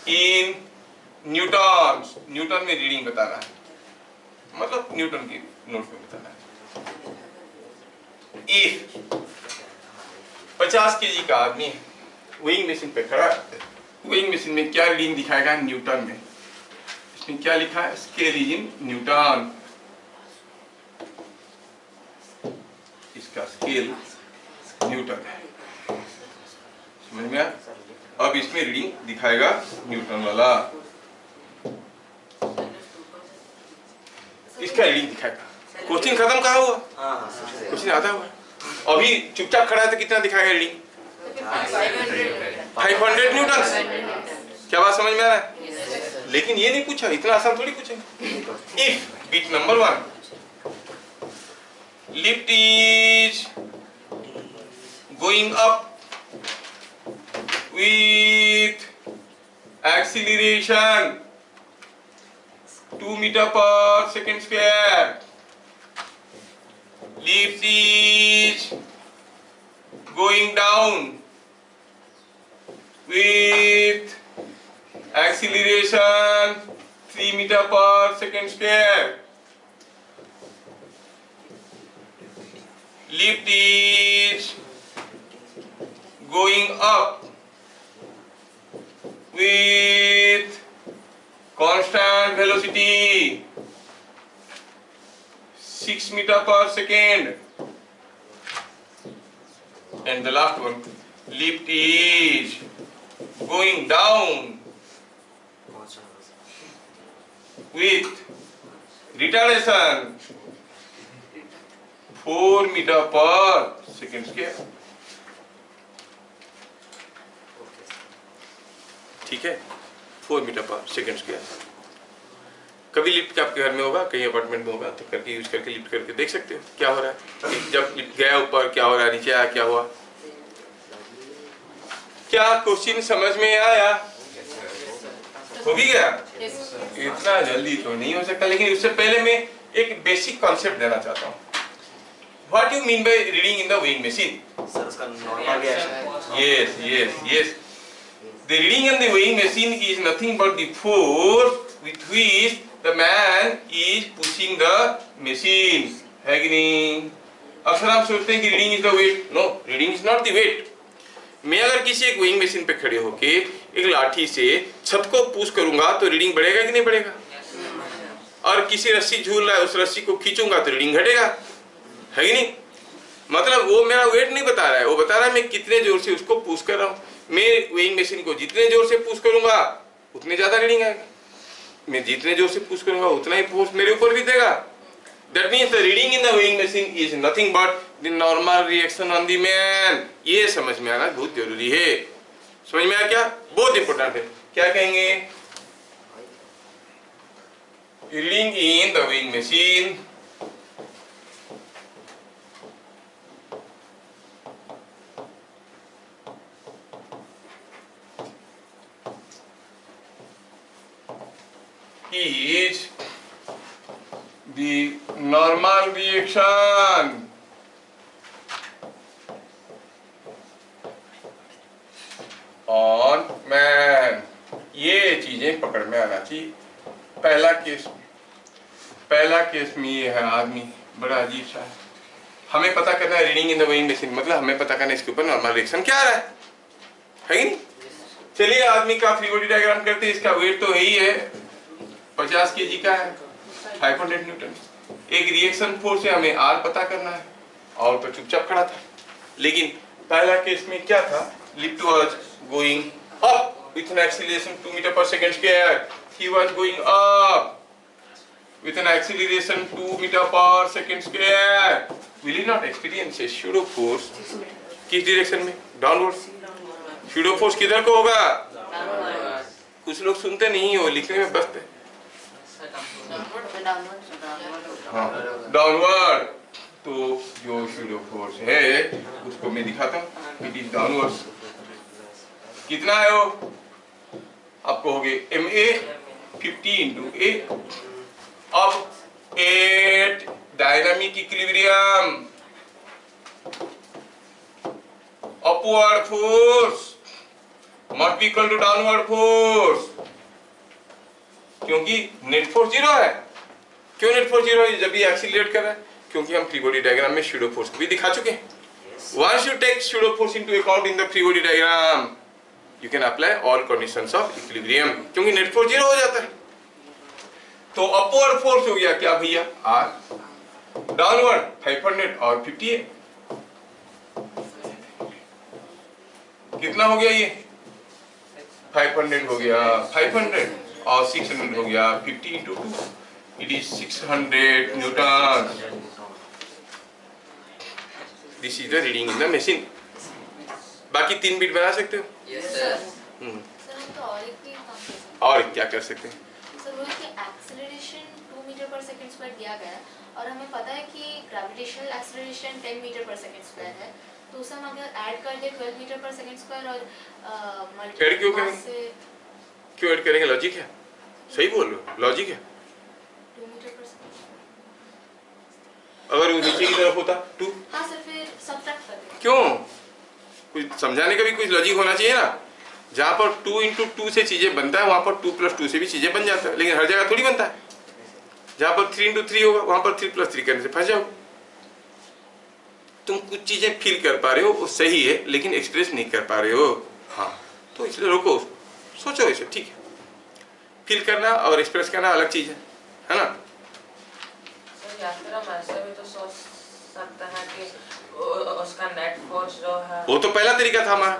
in Newton. Newton में रीडिंग बताना है, मतलब न्यूटन की नोट में बताना है। एक 50 kg का आदमी है, वेइंग मशीन पे खड़ा है। वेइंग मशीन में क्या रीडिंग दिखाएगा? न्यूटन में। इसमें क्या लिखा है? Scale is in newton. इसका स्केल न्यूटन है। समझ में आया? अब इसमें रीडिंग दिखाएगा न्यूटन वाला, इसका रीडिंग दिखाएगा। क्वेश्चन खत्म कहा हुआ? क्वेश्चन आता हुआ। अभी चुपचाप खड़ा है तो कितना दिखाएगा रीडिंग? 500 500 न्यूटन। क्या बात समझ में आ रहा है? लेकिन ये नहीं पूछा, इतना आसान थोड़ी पूछेंगे। If bit number 1 lift is going up with acceleration 2 meter per second square, lift is going down with acceleration 3 meter per second square, lift is going up with constant velocity 6 meter per second, and the last one, lift is going down with retardation 4 meter per second square। ठीक है, 4 metre पर second square. कभी lift आपके घर में होगा, कहीं apartment में होगा, तो करके यूज करके लिफ्ट करके देख सकते हो क्या हो रहा है। जब लिफ्ट गया ऊपर क्या हो रहा है, नीचे आया क्या हुआ। क्या क्वेश्चन समझ में आया? हो भी गया? इतना जल्दी तो नहीं हो सकता, लेकिन उससे पहले मैं एक बेसिक कॉन्सेप्ट देना चाहता हूँ। What do you mean by reading in the weighing machine? Sir उसका normal reaction. Yes. The reading in the weighing machine is nothing but the force with which the man is pushing the machine. है कि नहीं? अक्सर हम सोचते हैं कि reading is the weight. No, reading is not the weight. मैं अगर किसी एक weighing machine पे खड़े होके एक लाठी से छत को पुश करूंगा तो रीडिंग बढ़ेगा कि नहीं बढ़ेगा? और किसी रस्सी झूल रहा है, उस रस्सी को खींचूंगा तो रीडिंग घटेगा, है कि नहीं? मतलब वो मेरा वेट नहीं बता रहा है, वो बता रहा है मैं कितने जोर से उसको पुश कर रहा हूँ। मैं वेइंग मशीन को जितने जोर से पुश करूंगा उतने ज्यादा रीडिंग आएगा, मैं जितने जोर से पुश करूंगा उतना ही फोर्स मेरे ऊपर भी देगा। That means the reading in the weighing machine is nothing but the normal reaction on the man. ये समझ में आना बहुत जरूरी है। समझ में आया क्या? बहुत इंपॉर्टेंट है। क्या कहेंगे? Reading in the weighing machine is the normal reaction on man। ये चीजें पकड़ में आना चाहिए। पहला केस में ये है, आदमी बड़ा अजीब सा है। हमें पता करना है reading in the weighing machine, मतलब हमें पता करना है इसके ऊपर नॉर्मल रिएक्शन क्या आ रहा है कि नहीं? चलिए आदमी का फ्री बॉडी डायग्राम करते हैं। इसका वेट तो यही है, 50 kg का है, 500 न्यूटन। एक रिएक्शन फोर्स है, हमें आर पता करना है, और तो चुपचाप खड़ा था। लेकिन पहला केस में क्या था? Lift was going up with an acceleration 2 meter per second square. He was going up with an acceleration 2 meter per second square. Will he not experience a pseudo force? किस डायरेक्शन में? Downward. pseudo force किधर को होगा? कुछ लोग सुनते नहीं हो, लिखने में बसते। डाउनवर्ड। तो जो pseudo force है उसको मैं दिखाता हूँ। It is downward. कितना है वो? आपको हो गए MA 50 into A। अब at dynamic equilibrium upward force must be equal to downward force, क्योंकि नेट फोर्स 0 है। क्यों नेट फोर्स 0 है जब ये एक्सीलरेट कर रहा है? क्योंकि हम फ्री बॉडी डायग्राम में स्यूडो फोर्स को भी दिखा चुके हैं। Once you take pseudo force into account in the free body diagram, you can apply all conditions of equilibrium, क्योंकि नेट फोर्स 0 हो जाता है। तो अपवर्ड फोर्स हो गया क्या भैया? R, डाउनवर्ड 500 और 50 कितना हो गया? ये 500 हो गया, 500 और 600 हो गया, 50 into 2, it is 600 Newton. This is the reading in the machine. बाकी 3 बीट बना सकते हो। Yes sir. सर हम तो और एक भी काम कर सकते हैं। और क्या कर सकते हैं? सर वो है कि एक्सेलरेशन 2 मीटर पर सेकंड स्क्वायर दिया गया है और हमें पता है कि ग्रेविटेशनल एक्सेलरेशन 10 मीटर पर सेकंड स्क्वायर है, तो उसे हम अगर ऐड कर दें 12 मीटर पर सेकंड स्क्वायर और ऐड क्यों मल्टीप्लाई करेंगे? से क्यों ऐड करेंगे? लॉजिक है, सही बोल रहे हो, लॉजिक है। 2 मीटर पर सेकंड स्क्वायर। अगर वो नीचे की तरफ होता 2, हाँ सर, फिर सब्ट्रैक्ट कर दें। क्यों? कुछ समझाने का भी कुछ लॉजिक होना चाहिए ना। जहाँ पर 2 इंटू 2 से चीजें बनता है वहां पर 2 प्लस 2 से भी चीजें बन जाता है, लेकिन हर जगह थोड़ी बनता है। जहाँ पर 3 इंटू 3 होगा वहां पर 3 प्लस 3 करने से फंस जाओ। तुम कुछ चीजें फील कर पा रहे हो वो सही है, लेकिन एक्सप्रेस नहीं कर पा रहे हो। हाँ, तो इसलिए रोको, सोचो इसे, ठीक है। फील करना और एक्सप्रेस करना अलग चीज है ना। सर या फिर हम ऐसे भी तो सोच सकते हैं कि उसका नेट फोर्स जो है, वो तो पहला तरीका था हमारा,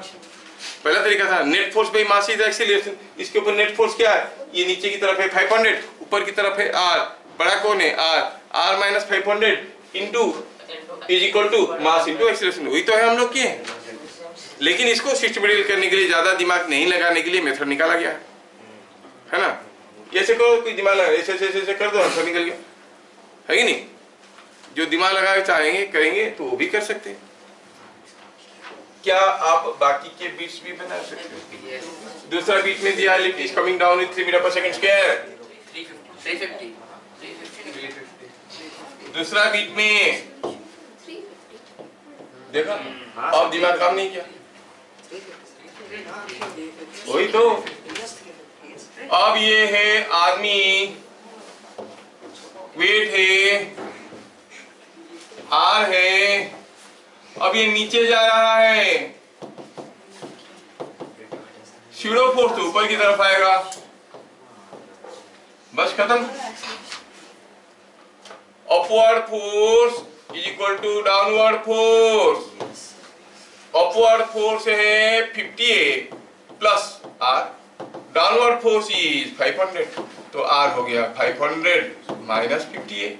पहला तरीका था net force by mass is acceleration. इसके ऊपर नेट फोर्स क्या है? ये नीचे की तरफ है 500, ऊपर की तरफ है r, बड़ा कौन है? r minus 500 into is equal to mass into acceleration. वही तो है हम लोग किए, लेकिन इसको सिस्टमैटिक करने के लिए ज्यादा दिमाग नहीं लगाने के लिए मेथड निकाला गया है ना। ऐसे करो, कोई दिमाग लगा, ऐसे ऐसे ऐसे कर दो, आंसर निकल गया, है कि नहीं? जो दिमाग लगा चाहेंगे करेंगे तो वो भी कर सकते हैं। क्या आप बाकी के बीट्स भी बना सकते हो? दूसरा बीट में दिया lift is coming down with 3 metre पर सेकंड स्क्वायर। 350 दूसरा बीट में 350। देखा, अब दिमाग काम नहीं किया। वही तो, अब ये है आदमी, वेट है, आर है, अब ये नीचे जा रहा है, सीडो फोर्स तो ऊपर की तरफ आएगा, बस खत्म। Upward force is equal to downward force. Upward force है 50A plus r, downward force is 500, तो आर हो गया 500 माइनस 50A।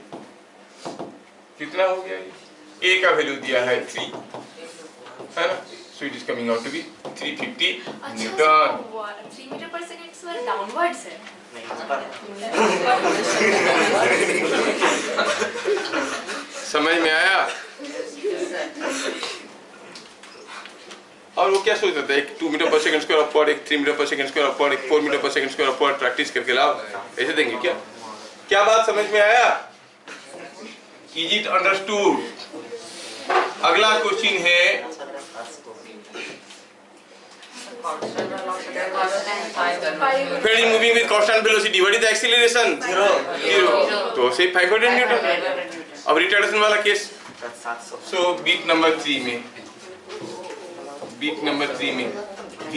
कितना हो गया? ए का वैल्यू दिया है 3, है ना, so it is coming out to be 350 newton. 3 metre पर सेकंड स्क्वायर डाउनवर्ड्स है। समझ में आया? और वो क्या सोचता था, एक 2 मीटर पर सेकंड स्क्वायर अपवर्ड, एक 3 मीटर पर सेकंड स्क्वायर अपवर्ड, एक 4 मीटर पर सेकंड स्क्वायर अपवर्ड, प्रैक्टिस करके लाओ, ऐसे देंगे क्या? क्या बात समझ में आया? Is it understood? अगला क्वेश्चन है, Fading moving with constant velocity, what is the acceleration? 0. तो सिर्फ 500 न्यूटन। अब रिटार्डेशन वाला केस, सो बीट नंबर 3 में, v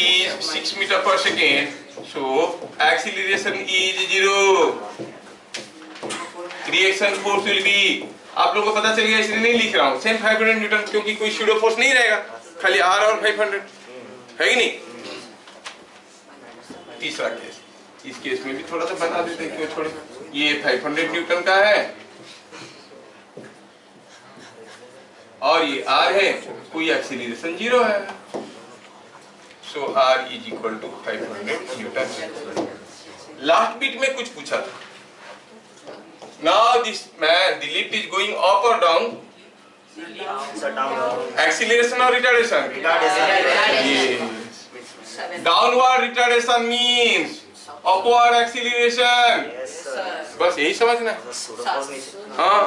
is 6 मीटर पर second, so acceleration is 0. Reaction force will be, आप लोगों को पता चल गया, इसलिए नहीं लिख रहा हूँ, सेम 500 न्यूटन, क्योंकि कोई सूडो फोर्स नहीं रहेगा, खाली r और 500, है कि नहीं? तीसरा केस, इस केस में भी थोड़ा सा बता देते हैं, क्यों छोड़े? ये 500 न्यूटन का है और ये r है, कोई एक्सीलरेशन 0 है, so r is equal to 500 newton. Last bit में कुछ पूछा था, now this man, the lift is going up or down? Acceleration or retardation? Yes. Downward retardation means upward acceleration. बस यही समझना है। हाँ,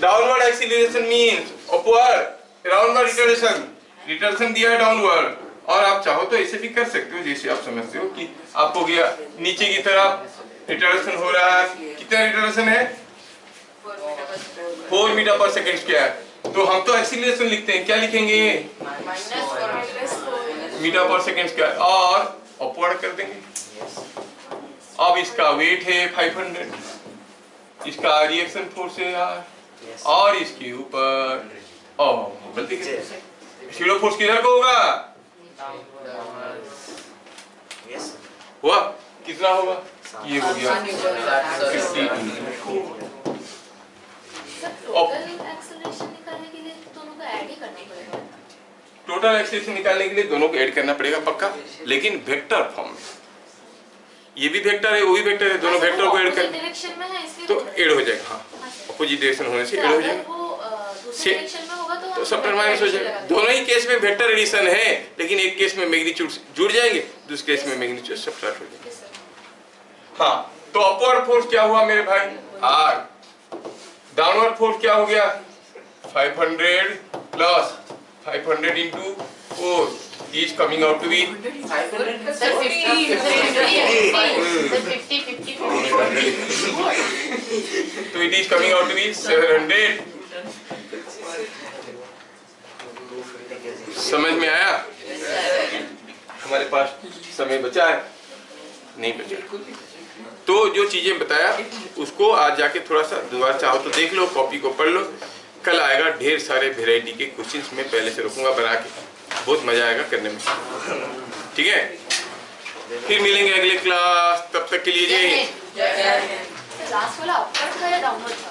downward acceleration means upward, downward retardation, retardation दिया है डाउनवर्ड, और आप चाहो तो ऐसे भी कर सकते हो, जैसे आप समझते हो कि आपको गया नीचे की तरफ रिटार्डेशन हो रहा है, कितना रिटार्डेशन है? 4 मीटर पर सेकंड स्क्वायर, तो हम तो एक्सीलरेशन लिखते हैं, क्या लिखेंगे? मीटर पर सेकंड स्क्वायर, और अपवर्ड कर देंगे। अब इसका वेट है 500, इसका रिएक्शन फोर्स है r, और इसके ऊपर गलती सीडो फोर्स किधर को होगा? हुआ कितना होगा? ये हो गया 52। सर टोटल एक्सेलरेशन निकालने के लिए दोनों को ऐड ही करना पड़ेगा। टोटल एक्सेलरेशन निकालने के लिए दोनों को ऐड करना पड़ेगा पक्का, लेकिन वेक्टर फॉर्म में। ये भी वेक्टर है, वो भी वेक्टर है, दोनों वेक्टर को ऐड कर डायरेक्शन में है इसलिए तो ऐड हो जाएगा। हाँ, अपोजिट डायरेक्शन होने से ऐड हो जाएगा, दूसरे डायरेक्शन में होगा तो सब माइनस हो जाएगा। दोनों ही केस में वेक्टर एडिशन है, लेकिन एक केस में मैग्नीट्यूड जुड़ जाएंगे, दूसरे केस में मैग्नीट्यूड सब्ट्रैक्ट हो जाएगा। हाँ, तो अपवर्ड फोर्स क्या हुआ मेरे भाई R, डाउनवर्ड फोर्स क्या हो गया 500 plus 500 into 4 is coming out to be sir 50 तो it is coming out to be 700। समझ में आया? हमारे पास समय बचा है? नहीं बचा। तो जो चीजें बताया उसको आज जाके थोड़ा सा दोबारा चाहो तो देख लो, कॉपी को पढ़ लो। कल आएगा ढेर सारे वेराइटी के क्वेश्चंस मैं पहले से रखूंगा बना के, बहुत मजा आएगा करने में। ठीक है, फिर मिलेंगे अगले क्लास, तब तक के लिए जय हिंद। लास्ट वाला अपवर्ड था या डाउनवर्ड था?